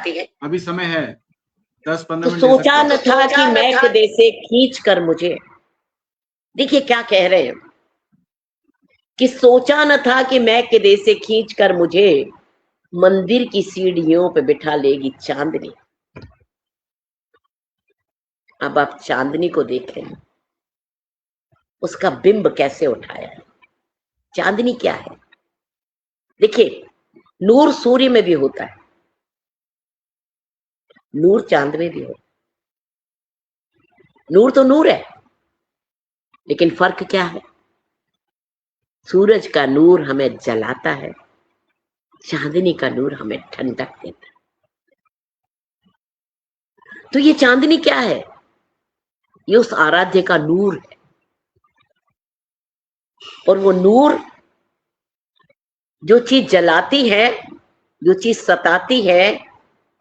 है।
अभी समय है 10-15
तो
मिनट।
सोचा न था कि मैं कदे से खींच कर मुझे, देखिए क्या कह रहे हैं कि सोचा न था कि मैं कदे से खींच कर मुझे मंदिर की सीढ़ियों पे बिठा लेगी चांदनी। अब आप चांदनी को देखें, उसका बिंब कैसे उठाया है। चांदनी क्या है? देखिए नूर सूर्य में भी होता है, नूर चांद में भी हो। नूर तो नूर है, लेकिन फर्क क्या है? सूरज का नूर हमें जलाता है, चांदनी का नूर हमें ठंडक देता है। तो ये चांदनी क्या है? ये उस आराध्य का नूर है। और वो नूर जो चीज जलाती है, जो चीज सताती है,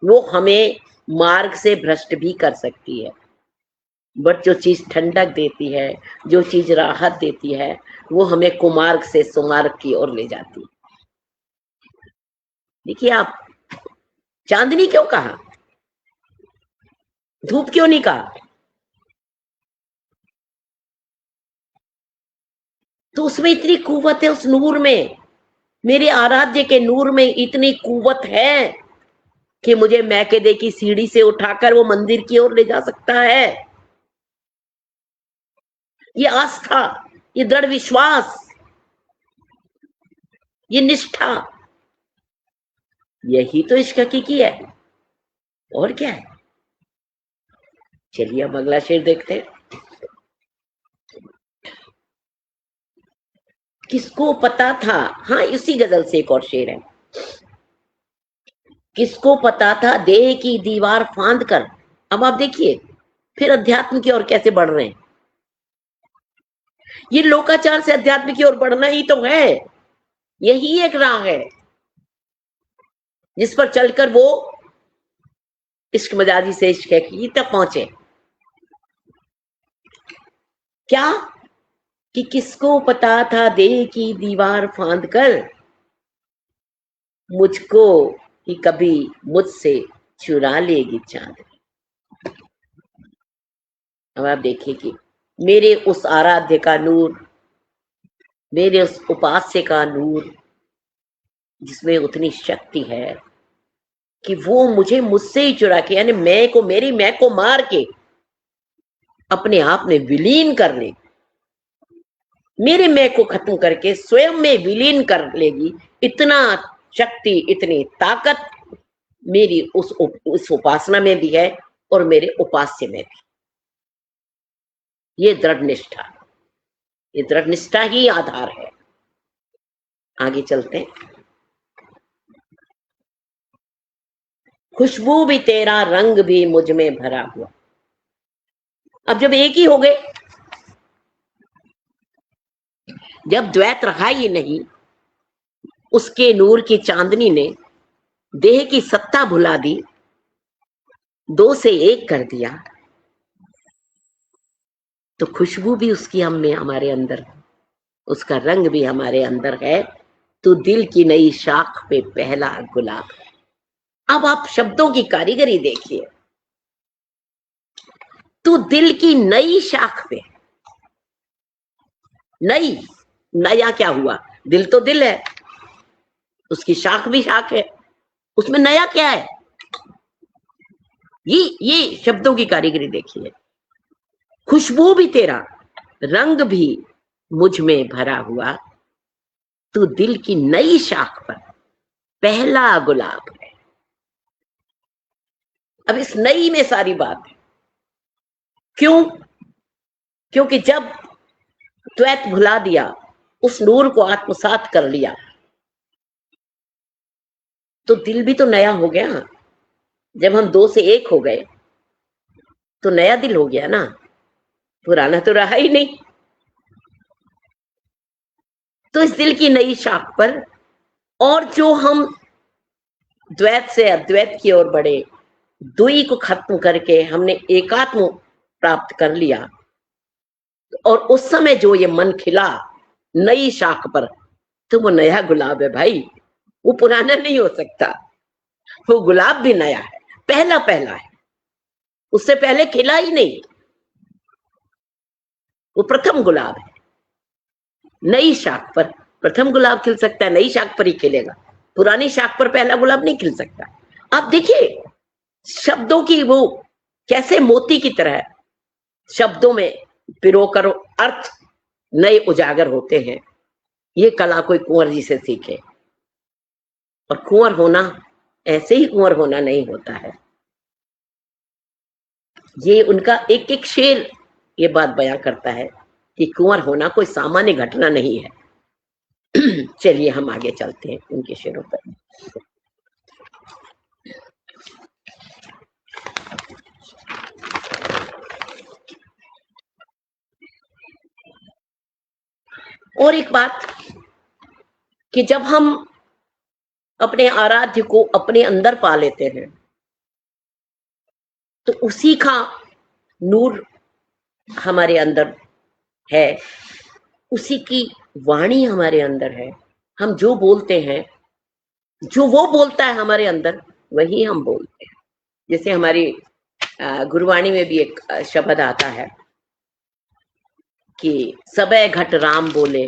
वो हमें मार्ग से भ्रष्ट भी कर सकती है। बट जो चीज ठंडक देती है, जो चीज राहत देती है, वो हमें कुमार्ग से सुमार्ग की ओर ले जाती है। देखिए आप, चांदनी क्यों कहा, धूप क्यों नहीं कहा? तो उसमें इतनी कुव्वत है, उस नूर में, मेरे आराध्य के नूर में इतनी कुव्वत है कि मुझे मैकेदे की सीढ़ी से उठाकर वो मंदिर की ओर ले जा सकता है। ये आस्था, ये दृढ़ विश्वास, ये निष्ठा, यही तो इश्क हकीकी है, और क्या है। चलिए अब अगला शेर देखते हैं। किसको पता था, हाँ इसी गजल से एक और शेर है। किसको पता था देह की दीवार फांद कर, अब आप देखिए फिर अध्यात्म की ओर कैसे बढ़ रहे हैं। ये लोकाचार से अध्यात्म की ओर बढ़ना ही तो है, यही एक राह है जिस पर चलकर वो इश्क मजाजी से इश्क हकीकी तक पहुंचे। क्या कि किसको पता था देह की दीवार फांद कर, मुझको कि कभी मुझसे चुरा लेगी चांद। अब आप देखिए कि मेरे उस आराध्य का नूर, मेरे उस उपास्य का नूर, जिसमें उतनी शक्ति है कि वो मुझे मुझसे ही चुरा के, यानी मैं को, मेरी मैं को मार के अपने आप में विलीन कर ले, मेरे मैं को खत्म करके स्वयं में विलीन कर लेगी। इतना शक्ति, इतनी ताकत मेरी उस उपासना में भी है और मेरे उपास्य में भी। ये दृढ़ निष्ठा, ये दृढ़ निष्ठा ही आधार है। आगे चलते हैं। खुशबू भी तेरा, रंग भी मुझ में भरा हुआ। अब जब एक ही हो गए, जब द्वैत रहा ही नहीं, उसके नूर की चांदनी ने देह की सत्ता भुला दी, दो से एक कर दिया, तो खुशबू भी उसकी हम में, हमारे अंदर है, उसका रंग भी हमारे अंदर है। तो दिल की नई शाख पे पहला गुलाब। अब आप शब्दों की कारीगरी देखिए। तो दिल की नई शाख पे, नई, नया क्या हुआ, दिल तो दिल है, उसकी शाख भी शाख है, उसमें नया क्या है। ये शब्दों की कारीगरी देखिए। खुशबू भी तेरा, रंग भी मुझ में भरा हुआ, तू दिल की नई शाख पर पहला गुलाब है। अब इस नई में सारी बात है। क्यों? क्योंकि जब द्वैत भुला दिया, उस नूर को आत्मसात कर लिया, तो दिल भी तो नया हो गया। जब हम दो से एक हो गए तो नया दिल हो गया ना, पुराना तो रहा ही नहीं। तो इस दिल की नई शाख पर, और जो हम द्वैत से अद्वैत की ओर बढ़े, दुई को खत्म करके हमने एकात्म प्राप्त कर लिया, और उस समय जो ये मन खिला नई शाख पर, तो वो नया गुलाब है भाई, वो पुराना नहीं हो सकता। वो गुलाब भी नया है, पहला पहला है, उससे पहले खिला ही नहीं, वो प्रथम गुलाब है। नई शाख पर प्रथम गुलाब खिल सकता है, नई शाख पर ही खिलेगा, पुरानी शाख पर पहला गुलाब नहीं खिल सकता। आप देखिए शब्दों की वो कैसे मोती की तरह शब्दों में पिरोकर अर्थ नए उजागर होते हैं। ये कला कोई कुंवर जी से सीखे, और कुंवर होना ऐसे ही कुंवर होना नहीं होता है। ये उनका एक एक शेर ये बात बयां करता है कि कुंवर होना कोई सामान्य घटना नहीं है। चलिए हम आगे चलते हैं उनके शेरों पर। और एक बात कि जब हम अपने आराध्य को अपने अंदर पा लेते हैं, तो उसी का नूर हमारे अंदर है, उसी की वाणी हमारे अंदर है। हम जो बोलते हैं, जो वो बोलता है हमारे अंदर, वही हम बोलते हैं। जैसे हमारी गुरुवाणी में भी एक शब्द आता है कि सबे घट राम बोले,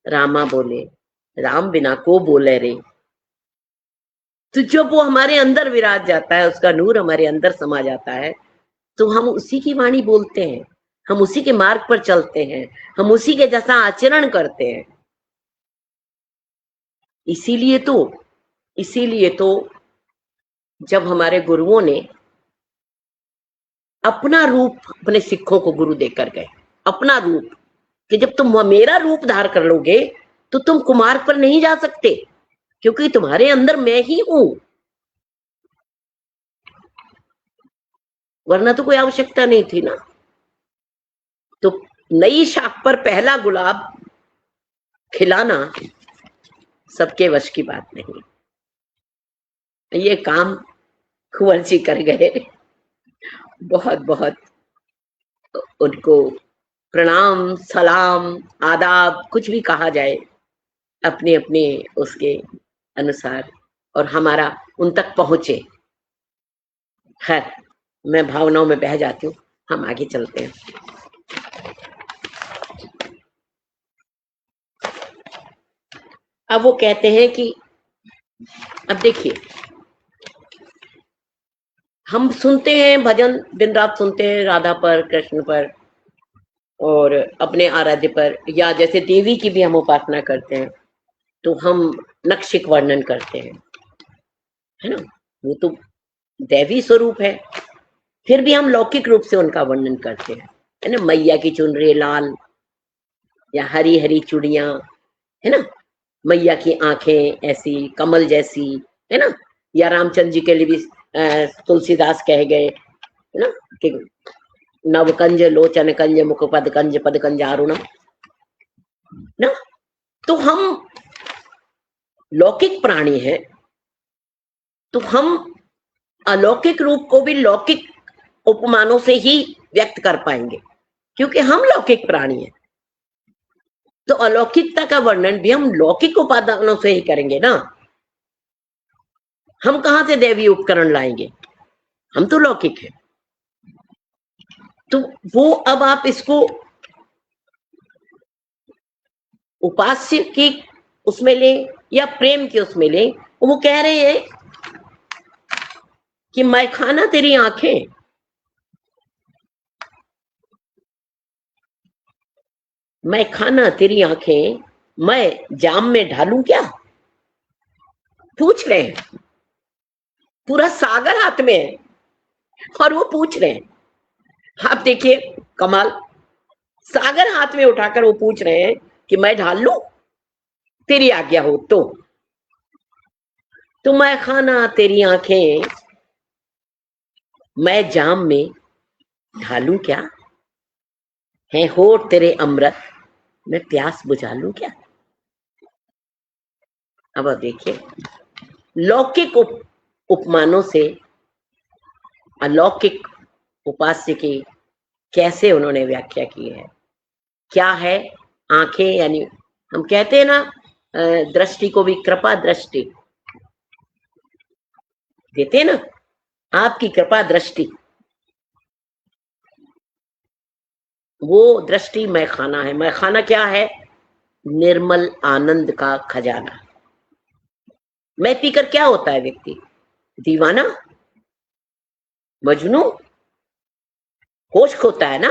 रामा बोले, राम बिना को बोले रे। तो जब वो हमारे अंदर विराज जाता है, उसका नूर हमारे अंदर समा जाता है, तो हम उसी की वाणी बोलते हैं, हम उसी के मार्ग पर चलते हैं, हम उसी के जैसा आचरण करते हैं। इसीलिए तो जब हमारे गुरुओं ने अपना रूप अपने सिखों को गुरु देकर गए, अपना रूप, कि जब तुम मेरा रूप धार कर लोगे तो तुम कुमार्ग पर नहीं जा सकते, क्योंकि तुम्हारे अंदर मैं ही हूं, वरना तो कोई आवश्यकता नहीं थी ना। तो नई शाख पर पहला गुलाब खिलाना सबके वश की बात नहीं। ये काम कुंवर जी कर गए, बहुत बहुत उनको प्रणाम, सलाम, आदाब, कुछ भी कहा जाए अपने अपने उसके अनुसार, और हमारा उन तक पहुंचे। खैर, मैं भावनाओं में बह जाती हूँ, हम आगे चलते हैं। अब वो कहते हैं कि अब देखिए, हम सुनते हैं भजन, दिन रात सुनते हैं राधा पर, कृष्ण पर और अपने आराध्य पर, या जैसे देवी की भी हम उपासना करते हैं तो हम नक्शिक वर्णन करते हैं, है ना, वो तो दैवी स्वरूप है। फिर भी हम लौकिक रूप से उनका वर्णन करते हैं, है ना, मैया की चुनरी लाल या हरी हरी चूड़ियां, है ना, मैया की आंखें ऐसी कमल जैसी, है ना, या रामचंद्र जी के लिए भी तुलसीदास कह गए, है ना, कि नवकंज लोचन कंज मुख पद कंज आरुणम ना। तो हम लौकिक प्राणी हैं, तो हम अलौकिक रूप को भी लौकिक उपमानों से ही व्यक्त कर पाएंगे, क्योंकि हम लौकिक प्राणी हैं। तो अलौकिकता का वर्णन भी हम लौकिक उपादानों से ही करेंगे ना। हम कहां से दैवीय उपकरण लाएंगे, हम तो लौकिक हैं। तो वो अब आप इसको उपास्य की उसमें ले या प्रेम के उसमें ले, वो कह रहे हैं कि मैं खाना तेरी आंखें, मैं खाना तेरी आंखें, मैं जाम में ढालूं क्या, पूछ रहे हैं। पूरा सागर हाथ में है और वो पूछ रहे हैं। आप देखिए कमाल, सागर हाथ में उठाकर वो पूछ रहे हैं कि मैं ढाल लूं, तेरी आज्ञा हो तो मैं खाना तेरी आंखें, मैं जाम में ढालूं क्या, है होठ तेरे अमृत, मैं प्यास बुझा लूं क्या। अब आप देखिए, लौकिक उपमानों से अलौकिक उपास्य की कैसे उन्होंने व्याख्या की है। क्या है आंखें, यानी हम कहते हैं ना, दृष्टि को भी कृपा दृष्टि देते हैं ना, आपकी कृपा दृष्टि, वो दृष्टि मैं खाना है। मैं खाना क्या है, निर्मल आनंद का खजाना। मैं पीकर क्या होता है व्यक्ति, दीवाना, मजनू, होश खोता है ना।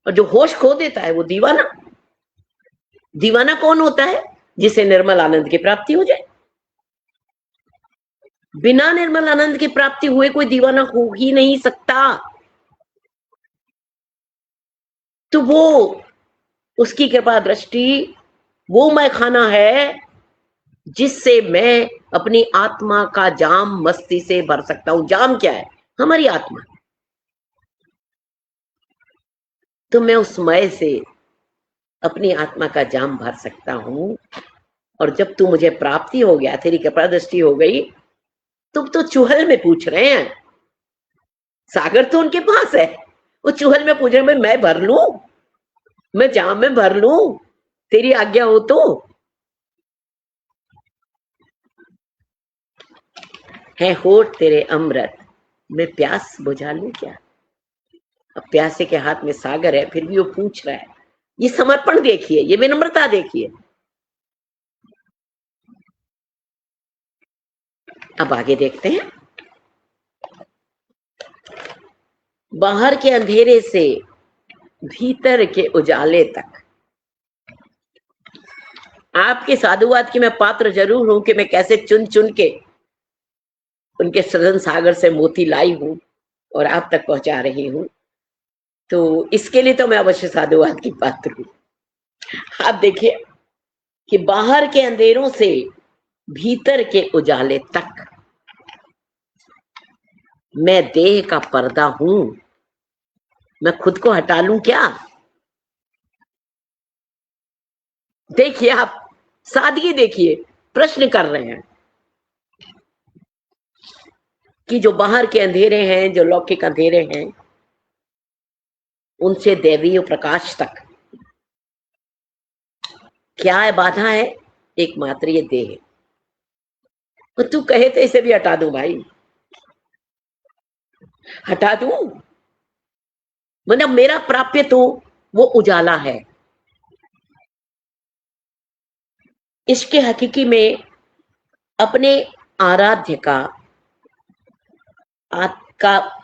और जो होश खो देता है वो दीवाना। दीवाना कौन होता है, जिसे निर्मल आनंद की प्राप्ति हो जाए। बिना निर्मल आनंद की प्राप्ति हुए कोई दीवाना हो ही नहीं सकता। तो वो उसकी कृपा दृष्टि, वो मैं खाना है जिससे मैं अपनी आत्मा का जाम मस्ती से भर सकता हूं। जाम क्या है, हमारी आत्मा। तो मैं उस मय से अपनी आत्मा का जाम भर सकता हूं। और जब तू मुझे प्राप्ति हो गया, तेरी कृपा दृष्टि हो गई, तुम तो चूहल में पूछ रहे हैं, सागर तो उनके पास है, वो चूहल में पूछ रहे हैं मैं भर लूं, मैं जाम में भर लूं, तेरी आज्ञा हो तो। है होठ तेरे अमृत, मैं प्यास बुझा लूं क्या। अब प्यासे के हाथ में सागर है, फिर भी वो पूछ रहा है। ये समर्पण देखिए, ये विनम्रता देखिए। अब आगे देखते हैं। बाहर के अंधेरे से भीतर के उजाले तक आपके साधुवाद की मैं पात्र जरूर हूं कि मैं कैसे चुन चुन के उनके सृजन सागर से मोती लाई हूं और आप तक पहुंचा रही हूं। तो इसके लिए तो मैं अवश्य साधुवाद की पात्र हूं। आप देखिए कि बाहर के अंधेरों से भीतर के उजाले तक मैं देह का पर्दा हूं। मैं खुद को हटा लूं क्या? देखिए आप, सादगी देखिए, प्रश्न कर रहे हैं कि जो बाहर के अंधेरे हैं, जो लौकिक अंधेरे हैं, उनसे दैवीय प्रकाश तक क्या है बाधा है? एकमात्र ये देह। तो तू कहे तो इसे भी हटा दूं भाई, हटा दूं। मतलब मेरा प्राप्य तो वो उजाला है। इसके हकीकी में अपने आराध्य का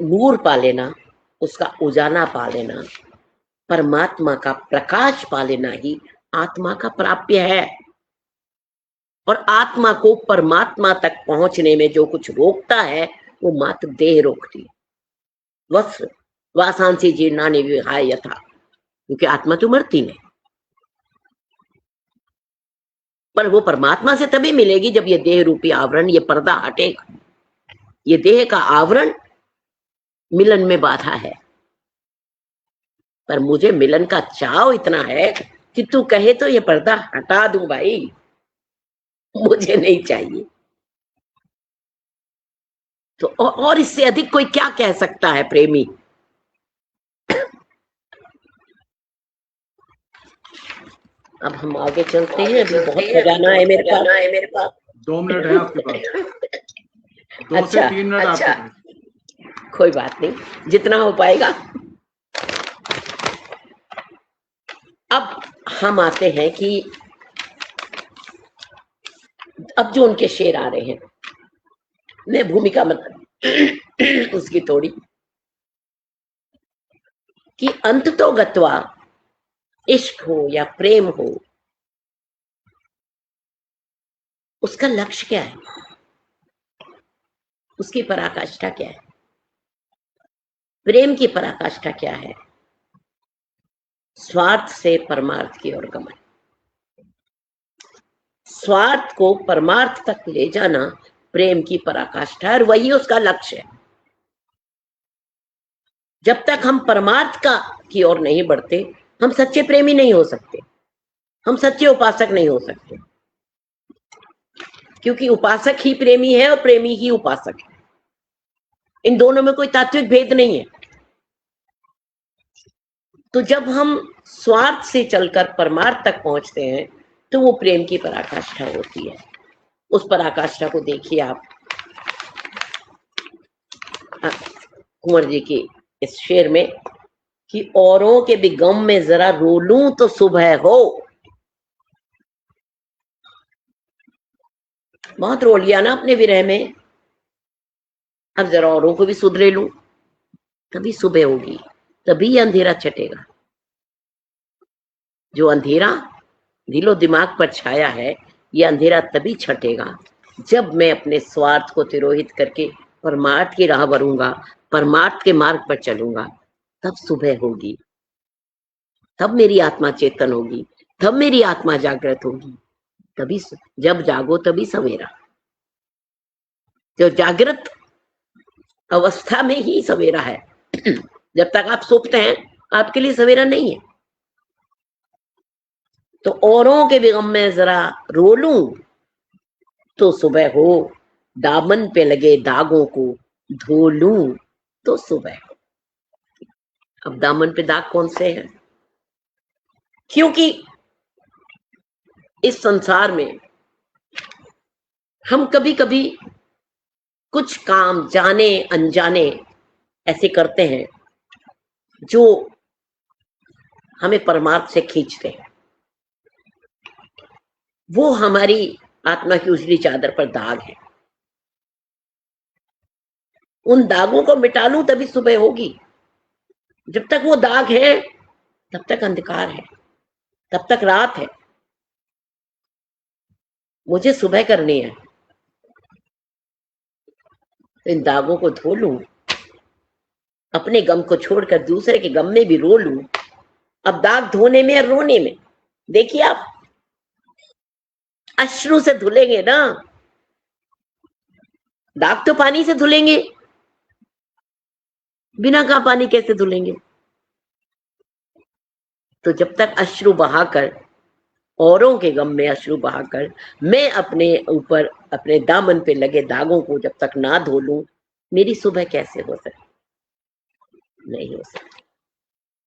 नूर पा लेना, उसका उजाला पा लेना, परमात्मा का प्रकाश पा लेना ही आत्मा का प्राप्य है। और आत्मा को परमात्मा तक पहुंचने में जो कुछ रोकता है वो मात्र देह रोकती है। वस्त्र वासांसी जीर्णानि विहाय यथा, क्योंकि आत्मा तो मरती नहीं, पर वो परमात्मा से तभी मिलेगी जब ये देह रूपी आवरण, ये पर्दा हटेगा। ये देह का आवरण मिलन में बाधा है, पर मुझे मिलन का चाव इतना है कि तू कहे तो ये पर्दा हटा दूं भाई, मुझे नहीं चाहिए। तो और इससे अधिक कोई क्या कह सकता है प्रेमी? अब हम आगे चलते हैं, अभी बहुत खजाना है मेरे पास।
2 मिनट है आपके पास। 2 से 3 मिनट आपके पास।
कोई बात नहीं, जितना हो पाएगा। अब हम आते हैं कि अब जो उनके शेर आ रहे हैं, मैं भूमिका मतलब उसकी थोड़ी कि अंत तो गत्वा इश्क हो या प्रेम हो, उसका लक्ष्य क्या है? उसकी पराकाष्ठा क्या है? प्रेम की पराकाष्ठा क्या है? स्वार्थ से परमार्थ की ओर गमन, स्वार्थ को परमार्थ तक ले जाना प्रेम की पराकाष्ठा है, और वही उसका लक्ष्य है। जब तक हम परमार्थ का की ओर नहीं बढ़ते, हम सच्चे प्रेमी नहीं हो सकते, हम सच्चे उपासक नहीं हो सकते, क्योंकि उपासक ही प्रेमी है और प्रेमी ही उपासक है। इन दोनों में कोई तात्विक भेद नहीं है। तो जब हम स्वार्थ से चलकर परमार्थ तक पहुंचते हैं तो वो प्रेम की पराकाष्ठा होती है। उस पराकाष्ठा को देखिए आप कुंवर जी की इस शेर में कि औरों के भी गम में जरा रो लूं तो सुबह हो। बहुत रो लिया ना अपने विरह में, अब जरा औरों को भी सुधरे लूं, तभी सुबह होगी, तभी अंधेरा छटेगा। जो अंधेरा दिलो दिमाग पर छाया है, ये अंधेरा तभी छटेगा जब मैं अपने स्वार्थ को तिरोहित करके परमार्थ की राह भरूंगा, परमार्थ के मार्ग पर चलूंगा, तब सुबह होगी, तब मेरी आत्मा चेतन होगी, तब मेरी आत्मा जागृत होगी। तभी जब जागो तभी सवेरा। जो जागृत अवस्था में ही सवेरा है। जब तक आप सोते हैं आपके लिए सवेरा नहीं है। तो औरों के भी गम में जरा रो लूं तो सुबह हो, दामन पे लगे दागों को धो लूं तो सुबह हो। अब दामन पे दाग कौन से हैं? क्योंकि इस संसार में हम कभी कभी कुछ काम जाने अनजाने ऐसे करते हैं जो हमें परमार्थ से खींचते हैं। वो हमारी आत्मा की उजली चादर पर दाग है। उन दागों को मिटा लूं तभी सुबह होगी। जब तक वो दाग है तब तक अंधकार है, तब तक रात है। मुझे सुबह करनी है, तो इन दागों को धो लूं, अपने गम को छोड़कर दूसरे के गम में भी रो लूं। अब दाग धोने में और रोने में देखिए, आप अश्रु से धुलेंगे ना, दाग तो पानी से धुलेंगे, बिना कहा पानी कैसे धुलेंगे? तो जब तक अश्रु बहाकर, औरों के गम में अश्रु बहाकर मैं अपने ऊपर, अपने दामन पे लगे दागों को जब तक ना धो लूं, मेरी सुबह कैसे हो सकती? नहीं हो सकती।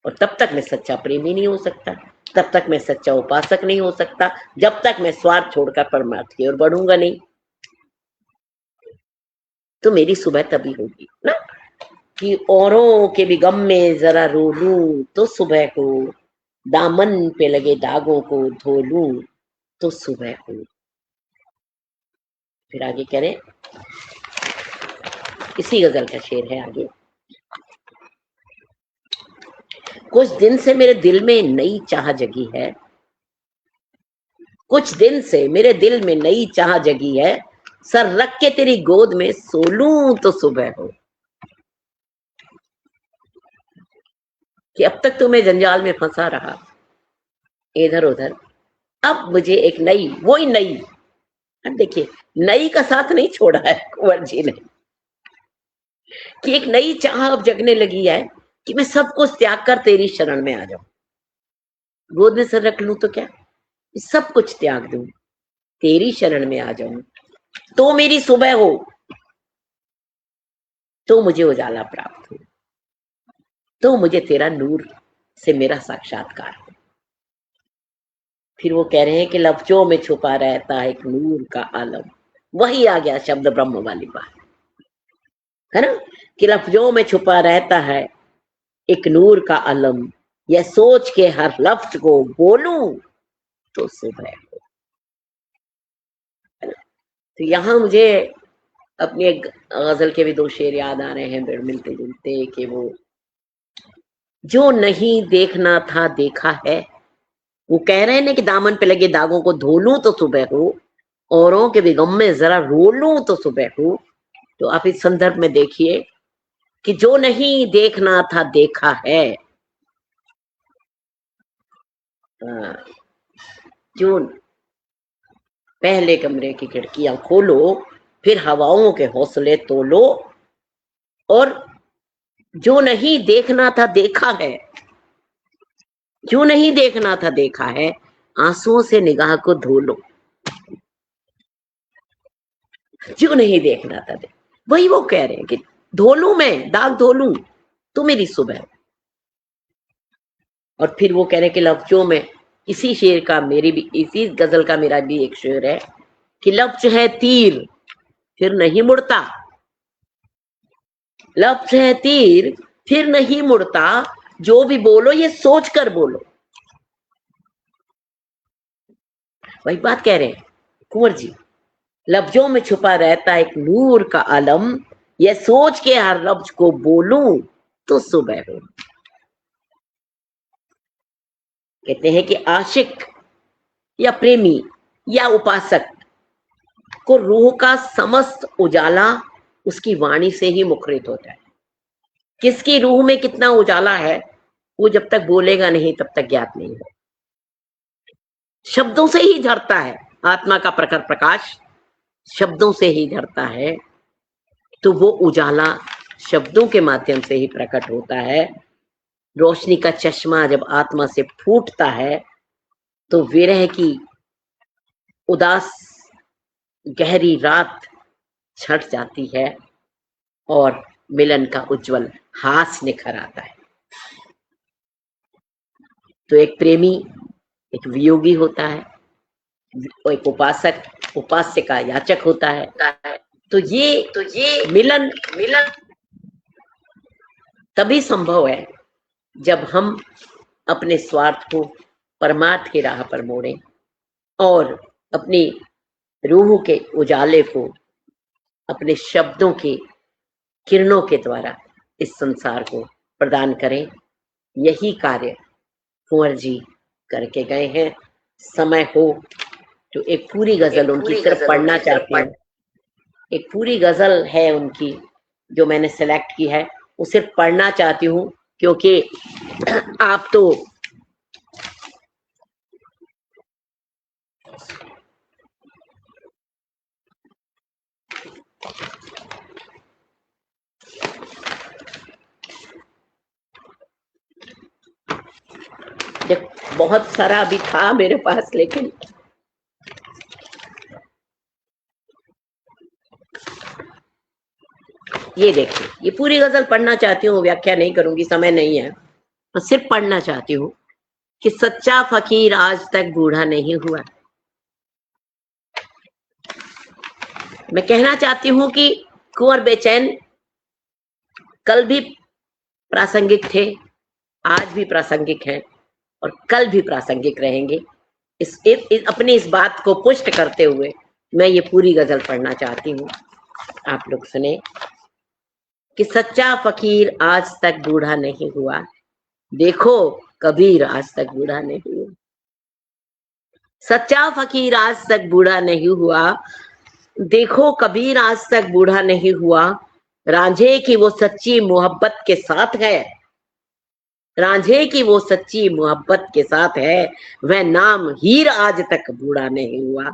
और तब तक मैं सच्चा प्रेमी नहीं हो सकता, तब तक मैं सच्चा उपासक नहीं हो सकता, जब तक मैं स्वार्थ छोड़कर परमार्थ की ओर बढ़ूंगा नहीं। तो मेरी सुबह तभी होगी ना कि औरों के भी गम में जरा रो लूं तो सुबह हो, दामन पे लगे दागों को धो लूं तो सुबह हो। फिर आगे कह रहे, इसी गजल का शेर है आगे। कुछ दिन से मेरे दिल में नई चाह जगी है, कुछ दिन से मेरे दिल में नई चाह जगी है, सर रख के तेरी गोद में सो लूं तो सुबह हो। कि अब तक तो मैं जंजाल में फंसा रहा इधर उधर, अब मुझे एक नई, वही नई, अब देखिए नई का साथ नहीं छोड़ा है कुंवर जी ने, कि एक नई चाह अब जगने लगी है कि मैं सब कुछ त्याग कर तेरी शरण में आ जाऊं, गोद में सर रख लूं तो क्या, सब कुछ त्याग दूं, तेरी शरण में आ जाऊं, तो मेरी सुबह हो, तो मुझे उजाला प्राप्त हो, तो मुझे तेरा नूर से मेरा साक्षात्कार हो। फिर वो कह रहे हैं कि लफ्जों में छुपा रहता है एक नूर का आलम, वही आ गया शब्द ब्रह्म वाली बात है ना, कि लफ्जों में छुपा रहता है एक नूर का आलम, यह सोच के हर लफ्ज को बोलूं तो सुबह हो, है ना। तो यहां मुझे अपनी एक गजल के भी दो शेर याद आ रहे हैं मिलते जुलते, कि वो जो नहीं देखना था देखा है, वो कह रहे हैं ना कि दामन पे लगे दागों को धो लूं तो सुबह हो, औरों के भी गम में जरा रो लूं तो सुबह हो। तो आप इस संदर्भ में देखिए कि जो नहीं देखना था देखा है, जो पहले कमरे की खिड़कियां खोलो, फिर हवाओं के हौसले तोलो, और जो नहीं देखना था देखा है, जो नहीं देखना था देखा है, आंसुओं से निगाह को धो लो, जो नहीं देखना था वही वो कह रहे हैं कि धो लूं, मैं दाग धो लूं तो मेरी सुबह। और फिर वो कह रहे हैं कि लफ्जों में, इसी शेर का मेरी भी, इसी गजल का मेरा भी एक शेर है कि लफ्ज है तीर फिर नहीं मुड़ता, लफ्ज है तीर फिर नहीं मुड़ता, जो भी बोलो ये सोच कर बोलो। वही बात कह रहे हैं कुंवर जी, लफ्जों में छुपा रहता है एक नूर का आलम, यह सोच के हर लफ्ज को बोलूं तो सुबह हो। कहते हैं कि आशिक या प्रेमी या उपासक को रूह का समस्त उजाला उसकी वाणी से ही मुखरित होता है। किसकी रूह में कितना उजाला है वो जब तक बोलेगा नहीं तब तक ज्ञात नहीं है, शब्दों से ही झरता है, आत्मा का प्रखर प्रकाश शब्दों से ही झरता है, तो वो उजाला शब्दों के माध्यम से ही प्रकट होता है। रोशनी का चश्मा जब आत्मा से फूटता है तो विरह की उदास गहरी रात छट जाती है और मिलन का उज्जवल हास्य निखर आता है। तो एक प्रेमी एक वियोगी होता है, एक उपासक उपास्य का याचक होता है। तो ये मिलन तभी संभव है जब हम अपने स्वार्थ को परमार्थ की राह पर मोड़ें और अपनी रूह के उजाले को अपने शब्दों की किरणों के द्वारा इस संसार को प्रदान करें। यही कार्य कुंवर जी करके गए हैं। समय हो तो एक पूरी गजल उनकी सिर्फ पढ़ना चाहती हूँ। एक पूरी गजल है उनकी जो मैंने सेलेक्ट की है, वो सिर्फ पढ़ना चाहती हूँ, क्योंकि आप तो बहुत सारा अभी था मेरे पास, लेकिन ये देखिए, ये पूरी गजल पढ़ना चाहती हूँ, व्याख्या नहीं करूंगी, समय नहीं है, मैं सिर्फ पढ़ना चाहती हूँ कि सच्चा फकीर आज तक बूढ़ा नहीं हुआ। मैं कहना चाहती हूँ कि कुंवर बेचैन कल भी प्रासंगिक थे, आज भी प्रासंगिक हैं और कल भी प्रासंगिक रहेंगे। अपनी इस बात को पुष्ट करते हुए मैं ये पूरी गजल पढ़ना चाहती हूँ। आप लोग सुने कि सच्चा फकीर आज तक बूढ़ा नहीं हुआ, देखो कबीर आज तक बूढ़ा नहीं हुआ। सच्चा फकीर आज तक बूढ़ा नहीं हुआ, देखो कबीर आज तक बूढ़ा नहीं हुआ। रांझे की वो सच्ची मोहब्बत के साथ है, रांझे की वो सच्ची मोहब्बत के साथ है, वह नाम हीर आज तक बूढ़ा नहीं हुआ।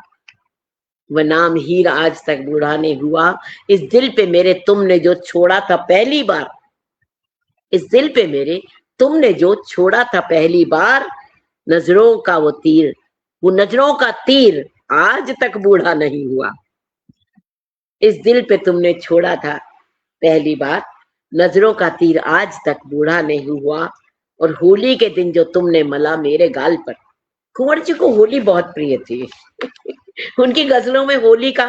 वह नाम हीर आज तक बूढ़ा नहीं हुआ। इस दिल पे मेरे तुमने जो छोड़ा था पहली बार, इस दिल पे मेरे तुमने जो छोड़ा था पहली बार, नजरों का वो तीर, वो नजरों का तीर आज तक बूढ़ा नहीं हुआ। इस दिल पे तुमने छोड़ा था पहली बार, नजरों का तीर आज तक बूढ़ा नहीं हुआ। और होली के दिन जो तुमने मला मेरे गाल पर, कुंवर जी को होली बहुत प्रिय थी उनकी गजलों में होली का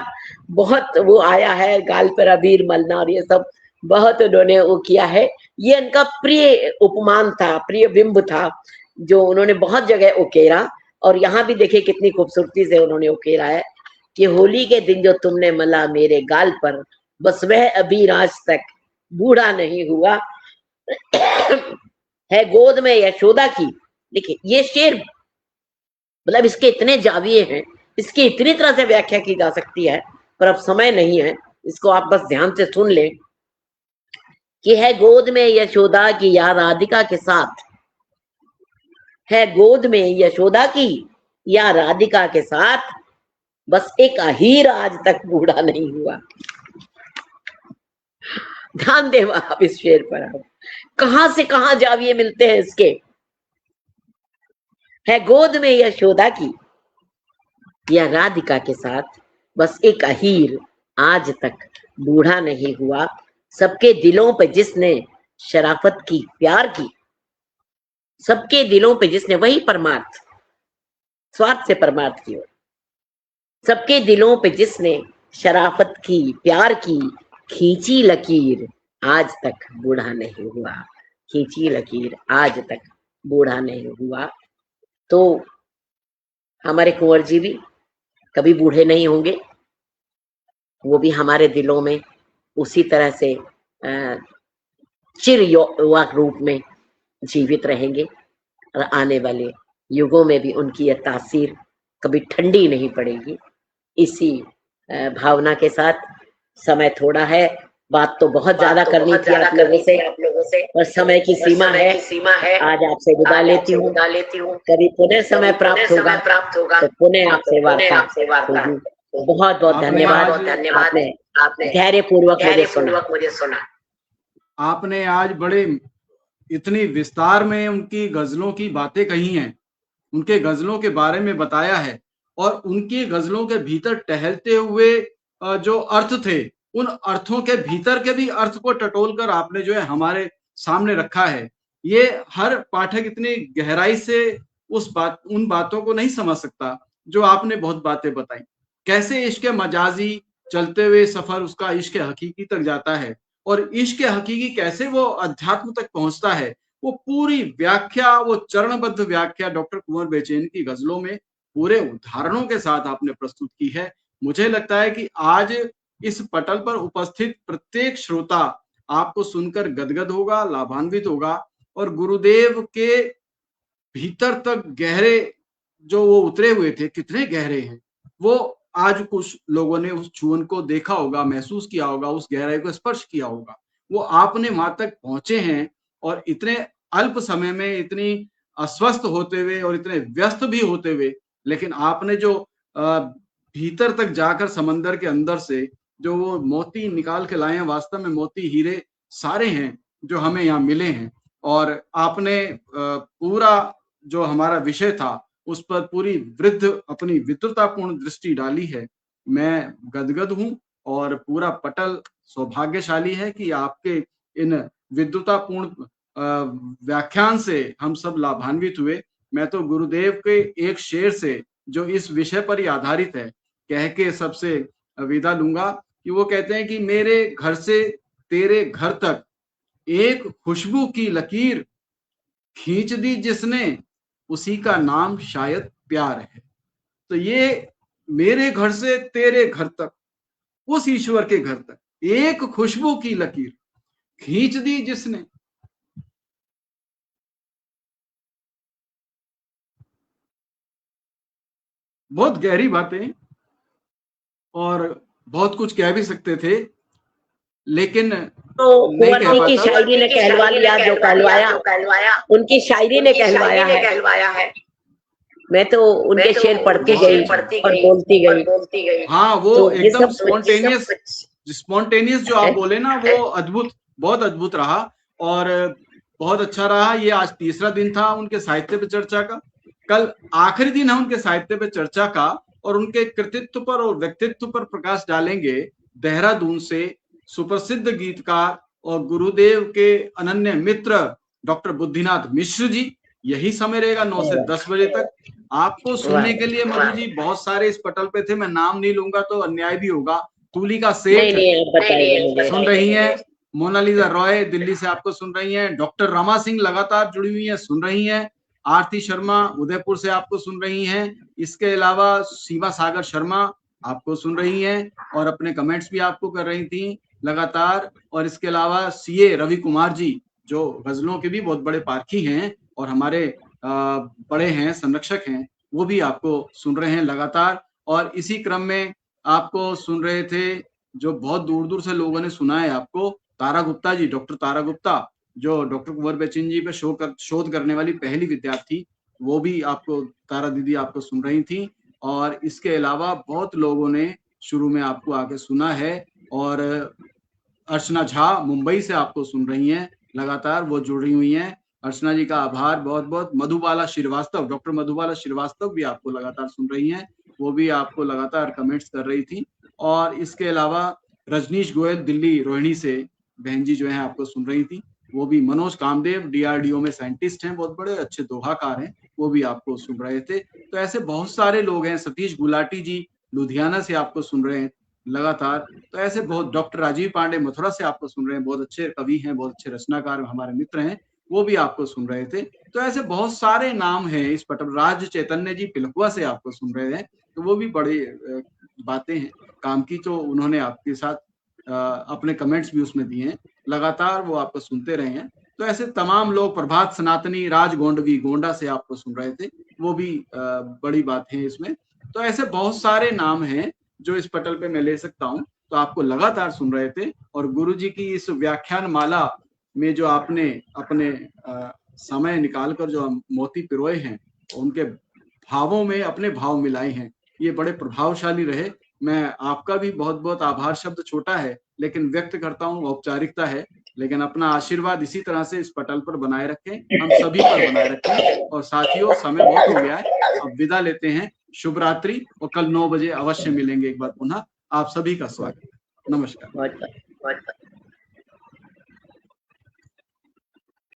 बहुत वो आया है, गाल पर अबीर मलना और ये सब बहुत उन्होंने वो किया है। ये उनका प्रिय उपमान था, प्रिय बिंब था, जो उन्होंने बहुत जगह उकेरा। और यहाँ भी देखिए कितनी खूबसूरती से उन्होंने उकेरा है कि होली के दिन जो तुमने मला मेरे गाल पर, बस वह अबीर आज तक बूढ़ा नहीं हुआ। है गोद में यशोदा की, देखिए ये शेर, मतलब इसके इतने जाविये हैं, इसकी इतनी तरह से व्याख्या की जा सकती है, पर अब समय नहीं है, इसको आप बस ध्यान से सुन लें कि है गोद में यशोदा की या राधिका के साथ, है गोद में यशोदा की या राधिका के साथ, बस एक अहीर आज तक बूढ़ा नहीं हुआ। ध्यान दें आप इस शेर पर, आप कहां से कहां जाविये मिलते हैं इसके। है गोद में यशोदा की या राधिका के साथ, बस एक अहीर आज तक बूढ़ा नहीं हुआ। सबके दिलों पे जिसने शराफत की, प्यार की, सबके दिलों पे जिसने, वही परमार्थ, स्वार्थ से परमार्थ की ओर, सबके दिलों पे जिसने शराफत की, प्यार की, खींची लकीर आज तक बूढ़ा नहीं हुआ। खींची लकीर आज तक बूढ़ा नहीं हुआ। तो हमारे कुंवर जी भी कभी बूढ़े नहीं होंगे, वो भी हमारे दिलों में उसी तरह से चिर युवा रूप में जीवित रहेंगे और आने वाले युगों में भी उनकी यह तासीर कभी ठंडी नहीं पड़ेगी। इसी भावना के साथ, समय थोड़ा है, बात तो बहुत ज्यादा करनी थी आप लोगों से, और समय की सीमा है। आज आपसे विदा लेती हूँ, कभी पुनः समय प्राप्त होगा तो पुनः आपसे वार्ता होगी। बहुत बहुत धन्यवाद, आपने धैर्य पूर्वक मुझे सुना।
आपने आज बड़े इतनी विस्तार में उनकी गजलों की बातें कही हैं, उनके गजलों के बारे में बताया है, और उनकी गजलों के भीतर टहलते हुए जो अर्थ थे, उन अर्थों के भीतर के भी अर्थ को टटोल कर आपने जो है हमारे सामने रखा है। ये हर पाठक इतनी गहराई से उन बातों को नहीं समझ सकता जो आपने बहुत बातें बताई। कैसे इश्क मजाजी चलते हुए सफर उसका इश्क हकीकी तक जाता है, और इश्क हकीकी कैसे वो अध्यात्म तक पहुंचता है, वो पूरी व्याख्या, वो चरणबद्ध व्याख्या डॉक्टर कुंवर बेचैन की गजलों में पूरे उदाहरणों के साथ आपने प्रस्तुत की है। मुझे लगता है कि आज इस पटल पर उपस्थित प्रत्येक श्रोता आपको सुनकर गदगद होगा, लाभान्वित होगा, और गुरुदेव के भीतर तक गहरे जो वो उतरे हुए थे, कितने गहरे हैं, वो आज कुछ लोगों ने उस छुअन को देखा होगा, महसूस किया होगा, उस गहराई को स्पर्श किया होगा। वो आपने वहां तक पहुंचे हैं और इतने अल्प समय में इतनी अस्वस्थ होते हुए और इतने व्यस्त भी होते हुए, लेकिन आपने जो भीतर तक जाकर समंदर के अंदर से जो वो मोती निकाल के लाए हैं, वास्तव में मोती हीरे सारे हैं जो हमें यहाँ मिले हैं। और आपने पूरा जो हमारा विषय था उस पर पूरी वृद्ध अपनी विद्वतापूर्ण दृष्टि डाली है। मैं गदगद हूँ और पूरा पटल सौभाग्यशाली है कि आपके इन विद्वतापूर्ण व्याख्यान से हम सब लाभान्वित हुए। मैं तो गुरुदेव के एक शेर से जो इस विषय पर ही आधारित है कह के सबसे विदा लूंगा कि वो कहते हैं कि मेरे घर से तेरे घर तक एक खुशबू की लकीर खींच दी जिसने, उसी का नाम शायद प्यार है। तो ये मेरे घर से तेरे घर तक, उस ईश्वर के घर तक एक खुशबू की लकीर खींच दी जिसने, बहुत गहरी बातें और बहुत कुछ कह भी सकते थे, लेकिन
तो कुंवर जी की शायरी ने कहलवा लिया जो कहलवाया, उनकी शायरी ने कहलवाया है। मैं तो उनके शेर पढ़ती गई और बोलती गई।
हाँ, वो
तो
एकदम स्पॉन्टेनियस जो आप बोले ना, वो अद्भुत, बहुत अद्भुत रहा और बहुत अच्छा रहा। ये आज तीसरा दिन था उनके साहित्य पे चर्चा का, कल आखिरी दिन है उनके साहित्य पे चर्चा का और उनके कृतित्व पर और व्यक्तित्व पर प्रकाश डालेंगे देहरादून से सुप्रसिद्ध गीतकार और गुरुदेव के अनन्य मित्र डॉक्टर बुद्धिनाथ मिश्र जी। यही समय रहेगा 9 से 10 बजे तक आपको सुनने के लिए। मधु जी बहुत सारे इस पटल पे थे, मैं नाम नहीं लूंगा तो अन्याय भी होगा। तुलिका सेठ सुन रही हैं, मोनालिसा रॉय दिल्ली से आपको सुन रही हैं, डॉक्टर रमा सिंह लगातार जुड़ी हुई हैं, सुन रही हैं, आरती शर्मा उदयपुर से आपको सुन रही हैं, इसके अलावा सीमा सागर शर्मा आपको सुन रही हैं और अपने कमेंट्स भी आपको कर रही थी लगातार। और इसके अलावा सीए रवि कुमार जी जो गजलों के भी बहुत बड़े पारखी हैं और हमारे बड़े हैं, संरक्षक हैं, वो भी आपको सुन रहे हैं लगातार। और इसी क्रम में आपको सुन रहे थे जो बहुत दूर दूर से लोगों ने सुना है आपको, तारा गुप्ता जी, डॉक्टर तारा गुप्ता जो डॉक्टर कुंवर बेचैन जी पे शोध करने वाली पहली विद्यार्थी, वो भी आपको, तारा दीदी आपको सुन रही थी। और इसके अलावा बहुत लोगों ने शुरू में आपको आके सुना है और अर्चना झा मुंबई से आपको सुन रही हैं लगातार, वो जुड़ी हुई हैं। अर्चना जी का आभार बहुत बहुत। मधुबाला श्रीवास्तव, डॉक्टर मधुबाला श्रीवास्तव भी आपको लगातार सुन रही हैं, वो भी आपको लगातार कमेंट्स कर रही थी। और इसके अलावा रजनीश गोयल दिल्ली रोहिणी से बहन जी जो है आपको सुन रही थी, वो भी। मनोज कामदेव डीआरडीओ में साइंटिस्ट हैं, बहुत बड़े अच्छे दोहाकार हैं, वो भी आपको सुन रहे थे। तो ऐसे बहुत सारे लोग हैं। सतीश गुलाटी जी लुधियाना से आपको सुन रहे हैं लगातार। तो ऐसे बहुत, डॉक्टर राजीव पांडे मथुरा से आपको सुन रहे हैं, बहुत अच्छे कवि हैं, बहुत अच्छे रचनाकार हमारे मित्र हैं, वो भी आपको सुन रहे थे। तो ऐसे बहुत सारे नाम हैं इस पटल। राज चैतन्य जी पिलखुआ से आपको सुन रहे हैं, तो वो भी बड़ी बातें हैं काम की, तो उन्होंने आपके साथ अपने कमेंट्स भी उसमें दिए हैं लगातार, वो आपको सुनते रहे हैं। तो ऐसे तमाम लोग, प्रभात सनातनी राज गोंडवी गोंडा से आपको सुन रहे थे, वो भी बड़ी बात है इसमें। तो ऐसे बहुत सारे नाम हैं जो इस पटल पे मैं ले सकता हूँ, तो आपको लगातार सुन रहे थे। और गुरु जी की इस व्याख्यान माला में जो आपने अपने समय निकालकर जो मोती पिरोए हैं, उनके भावों में अपने भाव मिलाए हैं, ये बड़े प्रभावशाली रहे। मैं आपका भी बहुत बहुत आभार, शब्द छोटा है लेकिन व्यक्त करता हूँ, औपचारिकता है, लेकिन अपना आशीर्वाद इसी तरह से इस पटल पर बनाए रखें, हम सभी पर बनाए रखें। और साथियों समय बहुत हो गया है, अब विदा लेते हैं। शुभ रात्रि और कल 9 बजे अवश्य मिलेंगे एक बार पुनः। आप सभी का स्वागत। नमस्कार।